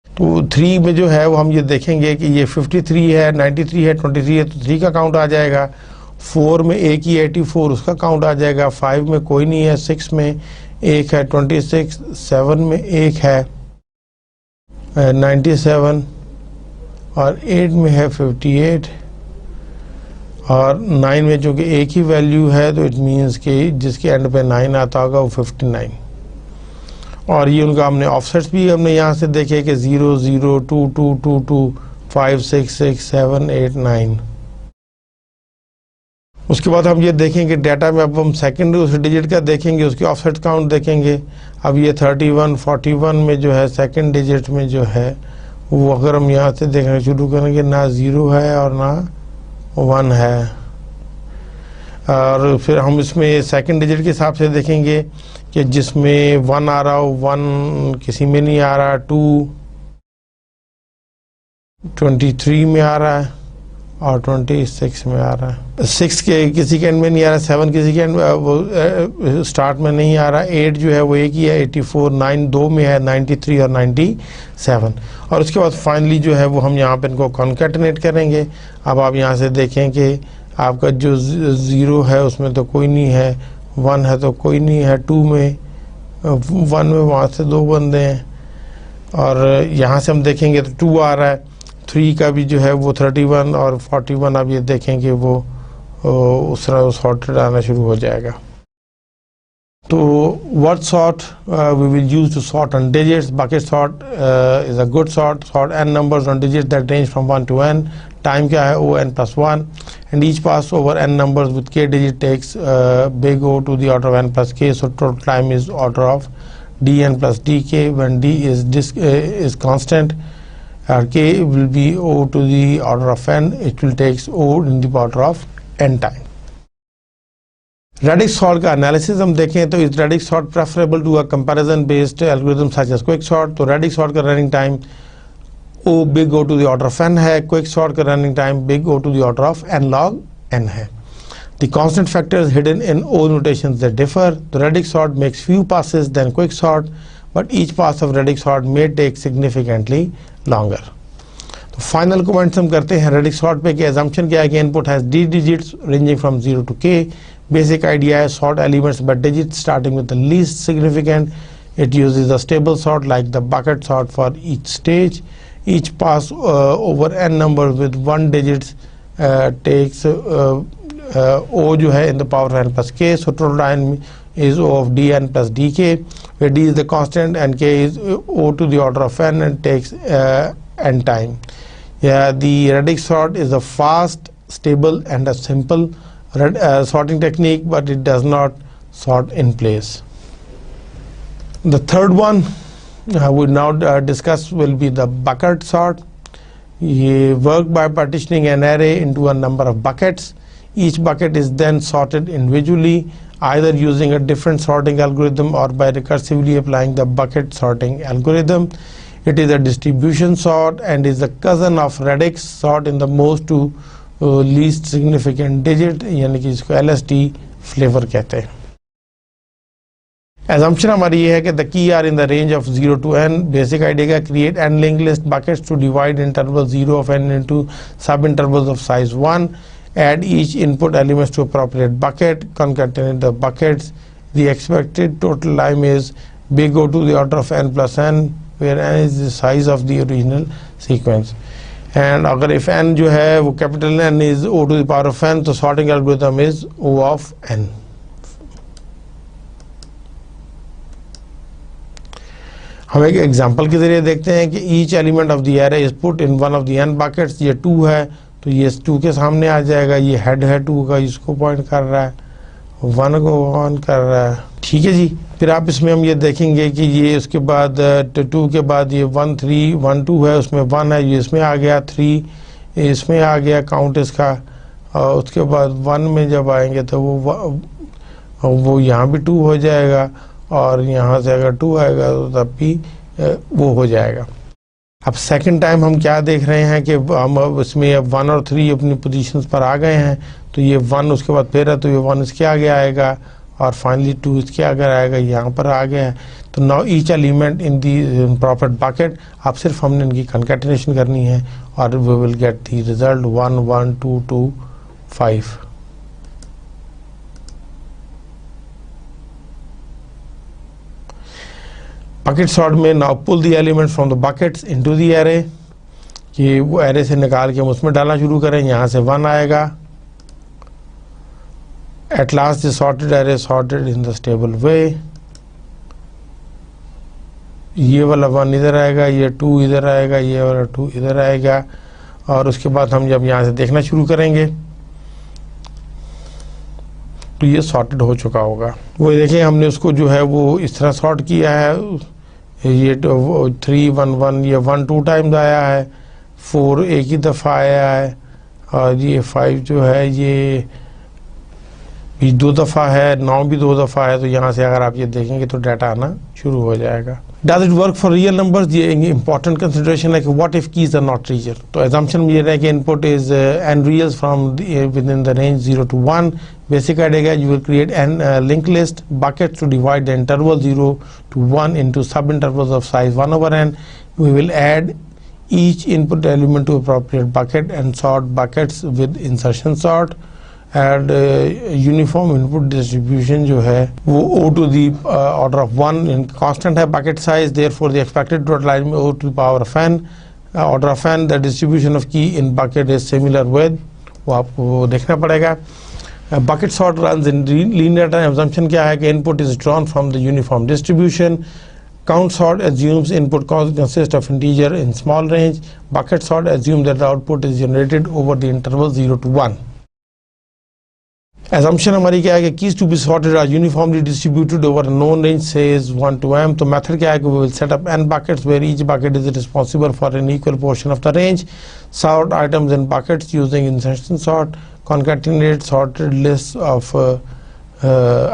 S1: तो 3 में जो है वो हम ये देखेंगे कि ये 53 है, 93 है, 23 है, तो 3 का काउंट आ जाएगा। 4 में एक ही 84, उसका काउंट आ जाएगा। 5 में कोई नहीं है, 6 में एक है 26, 7 में एक है 97 और 8 में है 58 और 9 में चूँकि एक ही वैल्यू है तो इट मीन्स कि जिसके एंड पे 9 आता होगा वो 59। और ये उनका हमने ऑफसेट्स भी हमने यहाँ से देखे कि 0 0 2 2 2 2 5 6 6 7 8 9। उसके बाद हम ये देखेंगे डाटा में, अब हम सेकंड उस डिजिट का देखेंगे, उसके ऑफसेट काउंट देखेंगे। अब ये 31 41 में जो है सेकंड डिजिट में जो है वो अगर हम यहाँ से देखना शुरू करेंगे ना 0 है और ना 1 है। और फिर हम इसमें सेकंड डिजिट के हिसाब से देखेंगे कि जिसमें 1 आ रहा हो 1 किसी में नहीं आ रहा, 2 23 में आ रहा है और 26 में आ रहा है। 6 के किसी के एंड में नहीं आ रहा, 7 किसी के एंड वो स्टार्ट में नहीं आ रहा, 8 जो है वो एक ही है 84, 9 दो में है 93 और 97। और उसके बाद फाइनली जो है वो हम यहाँ पे इनको कॉन्कैटिनेट करेंगे। अब आप यहाँ से देखें कि आपका जो 0 है उसमें तो कोई नहीं है, 1 है तो कोई नहीं है, 2 में 1 में वहाँ से 2 बंदे हैं और यहाँ से हम देखेंगे तो 2 आ रहा है। 3 का भी जो है वो 31 और 41 अब ये देखेंगे वो उस तरह सॉर्टेड आना शुरू हो जाएगा। तो what sort we will use to sort on digits? Bucket sort is a good sort. Sort n numbers on digits that range from 1 to n. Time क्या है O n plus 1 and each pass over n numbers with k digit takes big O to the order of n plus k. So total time is order of dn plus dk when d is constant. K will be O to the order of n. It will take O in the order of n time. Radix sort का analysis हम देखें तो इस radix sort preferable to a comparison based algorithm such as quick sort. तो radix sort का running time O big O to the order of n है, quick sort का running time big O to the order of n log n है। The constant factors hidden in O notations that differ. The Radix sort makes few passes than quick sort, but each pass of Radix sort may take significantly longer. तो final comments हम करते हैं Radix sort पे कि assumption क्या है कि input has d digits ranging from 0 to k. Basic idea है sort elements by digits starting with the least significant. It uses a stable sort like the bucket sort for each stage. Each pass over n numbers with 1 digits takes O जो है in the power of n plus k. So total time is O of dn plus dk, where d is the constant and k is O to the order of n and takes n time. Yeah, the Radix sort is a fast, stable and a simple sorting technique, but it does not sort in place. The third one we now discuss will be the bucket sort. You work by partitioning an array into a number of buckets. Each bucket is then sorted individually, either using a different sorting algorithm or by recursively applying the bucket sorting algorithm. It is a distribution sort and is a cousin of Radix sort in the most to least significant digit, यानी कि इसको LSD flavor कहते हैं। Assumption हमारी ये है कि the key are in the range of 0 to n. Basic idea का create n linked list buckets to divide interval 0 of n into subintervals of size 1. Add each input elements to appropriate bucket. Concatenate the buckets. The expected total time is big O to the order of n plus n, where n is the size of the original sequence. And अगर if n जो है वो capital N is O to the power of n, तो sorting algorithm is O of n. हम एक example के जरिए देखते हैं कि each element of the array is put in one of the n buckets. ये 2 है तो ये 2 के सामने आ जाएगा, ये हेड है 2 का, इसको पॉइंट कर रहा है। 1 को ऑन कर रहा है, ठीक है जी। फिर आप इसमें हम ये देखेंगे कि ये उसके बाद 2 के बाद ये 1 3 1 2 है, उसमें 1 है, ये इसमें आ गया, 3 इसमें आ गया काउंट इसका, और उसके बाद 1 में जब आएंगे तो वो यहाँ भी 2 हो जाएगा, और यहाँ से अगर 2 आएगा तो तब भी वो हो जाएगा। अब सेकंड टाइम हम क्या देख रहे हैं कि हम इसमें अब 1 और 3 अपनी पोजीशंस पर आ गए हैं, तो ये 1 उसके बाद फिर है तो ये 1 इसके आगे आएगा, और फाइनली 2 इसके आगे आएगा, यहाँ पर आ गया है। तो now each element in the proper bucket, अब सिर्फ हमने इनकी कंकैटिनेशन करनी है और we will get the result 1 1 2 2 5। Bucket sort में now pull the elements from the buckets into the array, कि वो एरे से निकाल के हम उसमें डालना शुरू करें। यहाँ से 1 आएगा, at last the sorted array sorted in the stable way, ये वाला 1 इधर आएगा, ये 2 इधर आएगा, ये वाला 2 इधर आएगा, और उसके बाद हम जब यहाँ से देखना शुरू करेंगे तो ये सॉर्टेड हो चुका होगा। वो देखिए हमने उसको जो है वो इस तरह सॉर्ट किया है, ये 3 1 1, ये 1 2 टाइम्स आया है, 4 एक ही दफ़ा आया है, और ये 5 जो है ये भी 2 दफ़ा है, 9 भी 2 दफ़ा है। तो यहाँ से अगर आप ये देखेंगे तो डाटा आना शुरू हो जाएगा। Does it work for real numbers? ये important consideration है कि what if keys are not real। तो assumption ये है कि input is n reals from within the range 0 to 1। Basic idea है you will create n linked list buckets to divide the interval 0 to 1 into sub intervals of size 1 over n। We will add each input element to appropriate bucket and sort buckets with insertion sort। एड uniform input distribution जो है वो O to the order of 1 constant है bucket size, therefore the expected total line O to the power of n order of n। The distribution of key in bucket is similar with, वो आपको देखना पड़ेगा। Bucket sort runs in linear time. assumption क्या है कि input is drawn from the uniform distribution. Count sort assumes input consists of integer in small range। Bucket sort assumes that the output is generated over the interval 0 to 1। assumption हमारी क्या है कि keys to be sorted are uniformly distributed over a known range says 1 to m। तो method क्या है कि we will set up n buckets where each bucket is responsible for an equal portion of the range। Sort items in buckets using insertion sort। Concatenate sorted lists of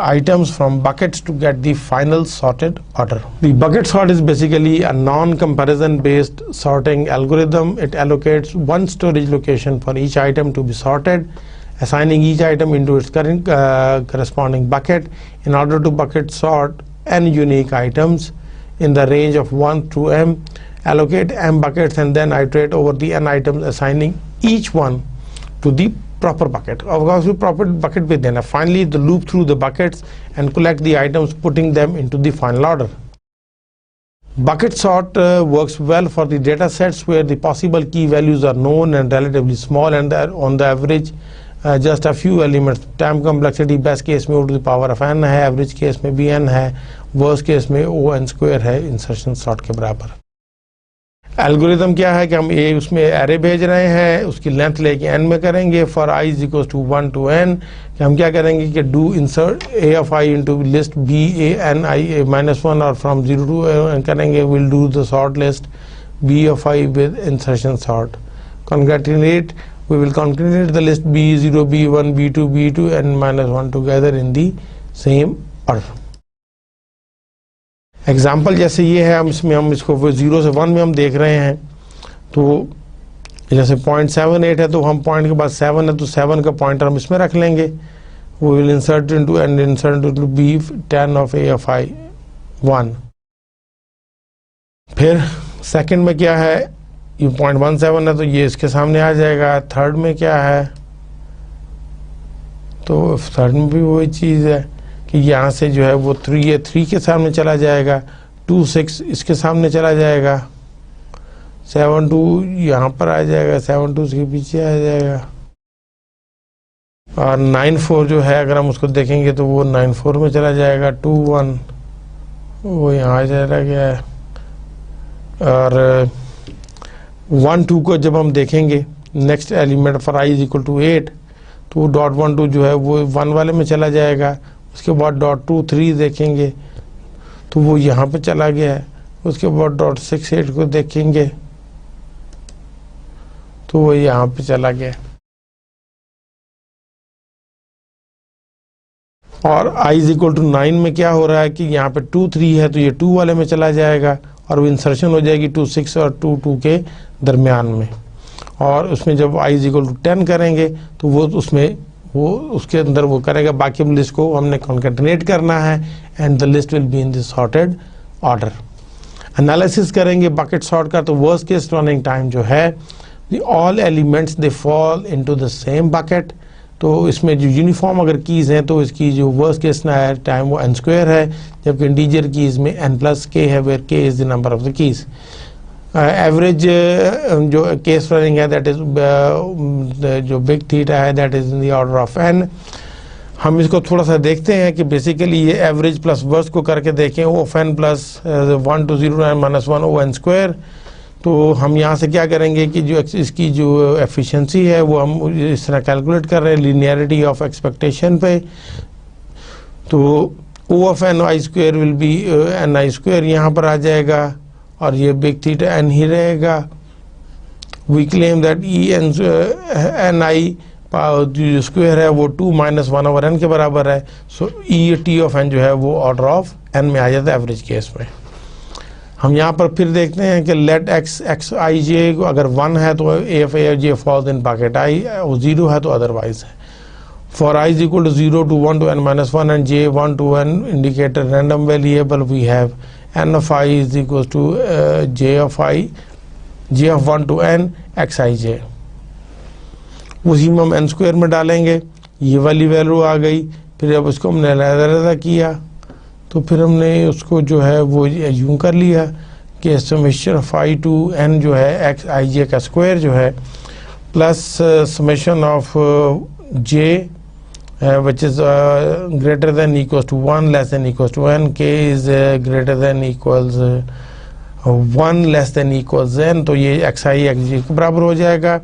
S1: items from buckets to get the final sorted order। The bucket sort is basically a non-comparison based sorting algorithm। It allocates one storage location for each item to be sorted, assigning each item into its current corresponding bucket in order to bucket sort n unique items in the range of 1 through m। Allocate m buckets and then iterate over the n items, assigning each one to the proper bucket। Of course, we proper bucket with then finally the loop through the buckets and collect the items, putting them into the final order। Bucket sort works well for the data sets where the possible key values are known and relatively small, and on the average just a few elements। Time complexity best case में O to the power of n है, average case में भी n है, worst case में O n square है insertion sort के बराबर। Algorithm क्या है कि हम उसमें एरे भेज रहे हैं, उसकी लेंथ लेके n में करेंगे for i is equal to 1 to n। कि हम क्या करेंगे कि do insert a of i into list b a n i -1 और फ्रॉम 0 to n करेंगे। Will do the sort list b of i with insertion sort. concatenate, we will concatenate the list b0 b1 b2 b2 and -1 together in the same order। Example जैसे ये है, हम इसमें हम इसको 0 से 1 में हम देख रहे हैं, तो जैसे 0.78 है तो हम पॉइंट के बाद 7 है तो 7 का पॉइंटर हम इसमें रख लेंगे। we will insert into and insert into b 10 of a of i 1। फिर सेकंड में क्या है, ये 0.17 है तो ये इसके सामने आ जाएगा। थर्ड में क्या है, तो थर्ड में भी वही चीज़ है कि यहाँ से जो है वो 3 है, 3 के सामने चला जाएगा, 2 6 इसके सामने चला जाएगा, 7 2 यहाँ पर आ जाएगा, 7 2 इसके पीछे आ जाएगा, और 9 4 जो है अगर हम उसको देखेंगे तो वो 9 4 में चला जाएगा, 2 1 वो यहाँ चला गया है, और 1 2 को जब हम देखेंगे next element for i is equal to 8, तो वो डॉट 1 2 जो है वो 1 वाले में चला जाएगा। उसके बाद डॉट 2 3 देखेंगे तो वो यहाँ पे चला गया है। उसके बाद डॉट 6 8 को देखेंगे तो वो यहाँ पे चला गया। और i इज इक्वल टू 9 में क्या हो रहा है कि यहाँ पे 2 3 है तो ये 2 वाले में चला जाएगा और वो इंसर्शन हो जाएगी 2 6 और 2 2 के दरमियान में। और उसमें जब i इज इक्वल टू 10 करेंगे तो वो उसमें वो उसके अंदर वो करेगा। बाकी लिस्ट को हमने कॉन्केटिनेट करना है and the list will be in this sorted order. Analysis करेंगे बकेट सॉर्ट का तो वर्स्ट केस रनिंग टाइम जो है all elements they fall into the same bucket. तो इसमें जो यूनिफॉर्म अगर कीज़ हैं तो इसकी जो वर्स्ट केस टाइम वो n स्क्वायर है, जबकि इंटीजर कीज़ में n प्लस k है where k is the number of the keys. Average जो केस रनिंग है दैट इज जो बिग थीटा है that is in the order of n। हम इसको थोड़ा सा देखते हैं कि बेसिकली ये एवरेज प्लस वर्स्ट को करके देखें O of n plus 1 to 0 n minus 1 O n square. तो हम यहाँ से क्या करेंगे कि जो इसकी जो एफिशिएंसी है वो हम इस तरह कैलकुलेट कर रहे हैं लीनियरिटी ऑफ एक्सपेक्टेशन पे। तो O of N I square will be N I square यहाँ पर आ जाएगा और ये बिग थीटा एन ही रहेगा। We claim that E N I जो स्क्वायर है वो 2 माइनस 1 ओवर एन के बराबर है। सो ई टी ऑफ एन जो है वो ऑर्डर ऑफ एन में आ जाता है एवरेज केस में। हम यहाँ पर फिर देखते हैं कि लेट एक्स आई जे अगर 1 है तो F A J falls in bucket I, 0 है तो अदरवाइज है। For I is equal to 0 to 1 to n minus 1 and j 1 to n indicate a random variable, we have n of I is equal to j of 1 to n x I j। उसी में हम n square में डालेंगे, ये वाली value आ गई। फिर जब उसको हमने अलग किया तो फिर हमने उसको जो है वो यूं कर लिया कि summation of I to N जो है एक्स आई जे का स्क्वायर जो है plus summation of J which is greater than equals to 1 less than equals to N, K is greater than equals 1 less than equals N. तो ये x आई x जे के बराबर हो जाएगा।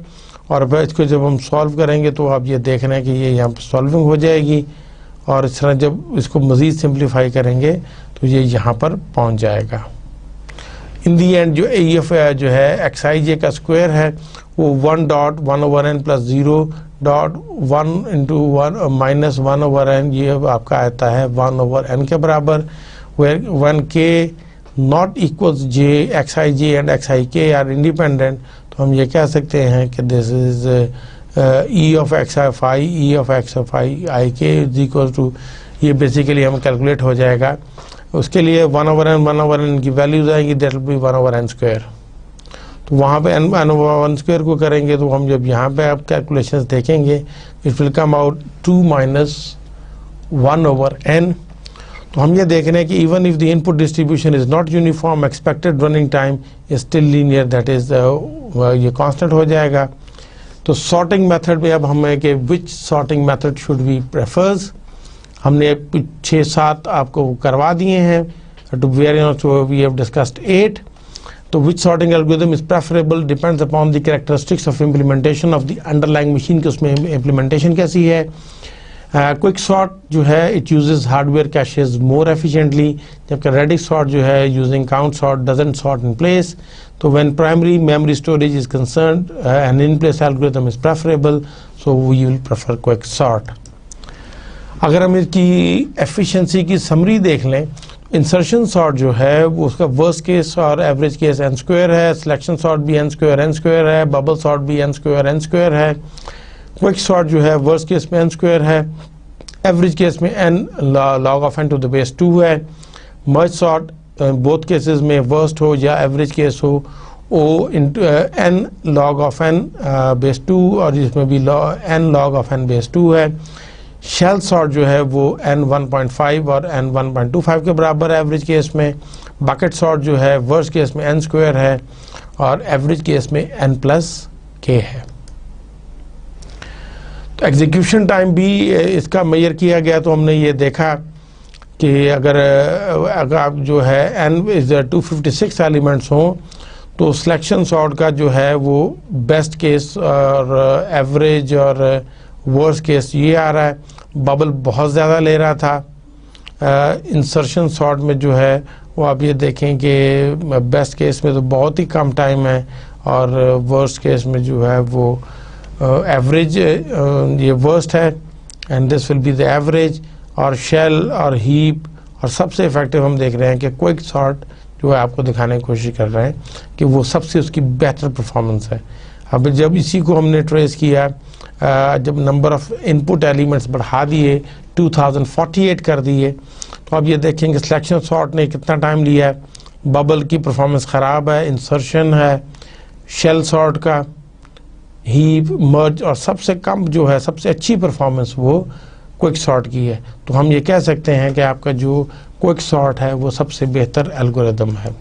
S1: और फिर इसको जब हम सॉल्व करेंगे तो आप ये देख रहे हैं कि ये यहाँ पर सॉल्विंग हो जाएगी और इस तरह जब इसको मज़ीद सिंप्लीफाई करेंगे तो ये यहाँ पर पहुँच जाएगा। इन दी एंड जो ए एफ जो है एक्स आई जे का स्क्वायर है वो 1 dot 1 over n plus 0 dot 1 into 1 minus 1 over n, ये आपका आता है 1 ओवर एन के बराबर। Where 1 K not equals J X I J and X I K are independent, तो हम ये कह सकते हैं कि this is E of X F I E of X F I k is equal to, ये बेसिकली हम calculate हो जाएगा। उसके लिए 1 ओवर एन की वैल्यूज आएंगी that will be 1 over n square. तो वहाँ पे एन ओवर 1 स्क्वायर को करेंगे तो हम जब यहाँ पे आप कैलकुलेशंस देखेंगे it will come out 2 minus 1 over N. तो हम ये देख रहे हैं कि even if the input distribution is not uniform expected running time is still linear, that is ये कांस्टेंट हो जाएगा। तो सॉर्टिंग मेथड में अब हमें कि which sorting method should be prefers, हमने 6-7 आपको करवा दिए हैं। To we have discussed 8। तो which sorting algorithm is preferable depends upon the characteristics of implementation of the underlying machine की उसमें इम्प्लीमेंटेशन कैसी है। क्विक सॉर्ट जो है it uses hardware caches more efficiently, जबकि रेडिक्स सॉर्ट जो है using count sort doesn't sort in place. तो when primary memory storage is concerned an in place algorithm is preferable, so we will prefer quick sort. अगर हम इसकी efficiency की summary देख लें, इंसर्शन सॉर्ट जो है वो उसका वर्स्ट केस और एवरेज केस n स्क्वायर है, सिलेक्शन सॉर्ट भी n स्क्वायर है, बबल सॉर्ट भी n स्क्वायर है। क्विक सॉर्ट जो है वर्स्ट केस में n स्क्वायर है, एवरेज केस में n log of n to the base 2 है। मर्ज सॉर्ट बोथ केसेस में वर्स्ट हो या एवरेज केस हो o into n log of n base 2 और इसमें भी n log of n base 2 है। शेल सॉर्ट जो है वो n 1.5 और n 1.25 के बराबर है एवरेज केस में। बकेट सॉर्ट जो है वर्स्ट केस में n स्क्वायर है और एवरेज केस में n प्लस k है। तो एग्जीक्यूशन टाइम भी इसका मेजर किया गया तो हमने ये देखा कि अगर आप जो है n इज 256 एलिमेंट्स हों तो सिलेक्शन सॉर्ट का जो है वो बेस्ट केस और एवरेज और वर्स्ट केस ये आ रहा है, बबल बहुत ज़्यादा ले रहा था। इंसर्शन सॉर्ट में जो है वो आप ये देखें कि बेस्ट केस में तो बहुत ही कम टाइम है, और वर्स्ट केस में जो है वो एवरेज ये वर्स्ट है, and this will be the average. और शेल और हीप, और सबसे इफेक्टिव हम देख रहे हैं कि क्विक सॉर्ट जो है आपको दिखाने की कोशिश कर रहे हैं कि वो सबसे उसकी बेहतर परफॉर्मेंस है। अब जब इसी को हमने ट्रेस किया, जब नंबर ऑफ इनपुट एलिमेंट्स बढ़ा दिए 2048 कर दिए, तो अब ये देखेंगे सिलेक्शन सॉर्ट ने कितना टाइम लिया है, बबल की परफॉर्मेंस ख़राब है, इंसर्शन है, शेल सॉर्ट का, हीप, मर्ज, और सबसे कम जो है सबसे अच्छी परफॉर्मेंस वो क्विक सॉर्ट की है। तो हम ये कह सकते हैं कि आपका जो क्विक सॉर्ट है वो सबसे बेहतर एल्गोरिदम है।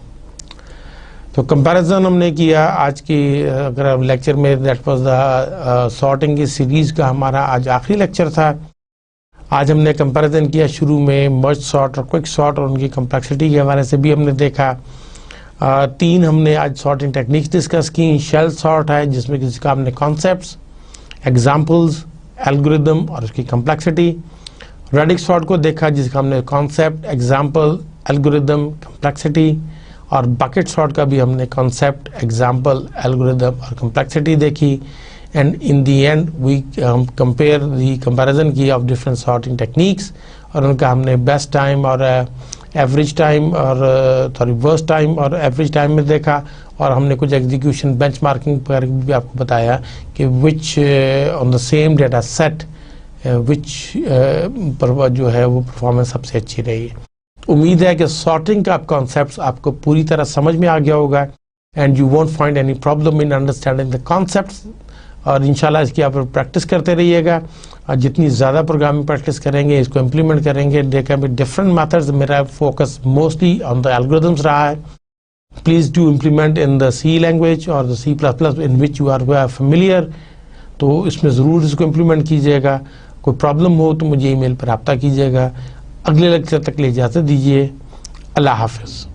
S1: तो कंपैरिजन हमने किया आज की अगर लेक्चर में, दैट वाज द सॉर्टिंग की सीरीज़ का हमारा आज आखिरी लेक्चर था। आज हमने कंपैरिजन किया शुरू में मर्ज सॉर्ट और क्विक सॉर्ट, और उनकी कम्प्लेक्सिटी के हवाले से भी हमने देखा। 3 हमने आज सॉर्टिंग टेक्निक्स डिस्कस की। शेल सॉर्ट है जिसमें जिसका हमने कॉन्सेप्ट्स, एग्जाम्पल्स, एल्गोरिदम और उसकी कम्प्लेक्सिटी। रेडिक्स सॉर्ट को देखा जिसका हमने कॉन्सेप्ट, एग्जाम्पल, एल्गोरिदम, कम्प्लेक्सिटी। और बकेट सॉर्ट का भी हमने कॉन्सेप्ट, एग्जाम्पल, एल्गोरिदम और कम्प्लेक्सिटी देखी। And in the end we compare the comparison की ऑफ डिफरेंट सॉर्टिंग टेक्निक्स, और उनका हमने बेस्ट टाइम और एवरेज टाइम और वर्स्ट टाइम और एवरेज टाइम में देखा। और हमने कुछ एग्जीक्यूशन बेंचमार्किंग पर भी आपको बताया कि which on the same data set which पर जो है वो परफॉर्मेंस सबसे अच्छी रही है। उम्मीद है कि सॉर्टिंग का कॉन्सेप्ट्स आपको पूरी तरह समझ में आ गया होगा, and you won't find any problem in understanding the concepts. और इंशाल्लाह इसकी आप प्रैक्टिस करते रहिएगा, और जितनी ज़्यादा प्रोग्रामिंग प्रैक्टिस करेंगे, इसको इम्प्लीमेंट करेंगे, देखा भी डिफरेंट मेथड्स। मेरा focus mostly on the algorithms रहा है। Please do implement in the C language और the C++ in which you are familiar. तो इसमें ज़रूर इसको इम्प्लीमेंट कीजिएगा। कोई प्रॉब्लम हो तो मुझे ईमेल पर रब्ता कीजिएगा। अगले लेक्चर तक ले इजाज़त दीजिए। अल्लाह हाफ़िज़।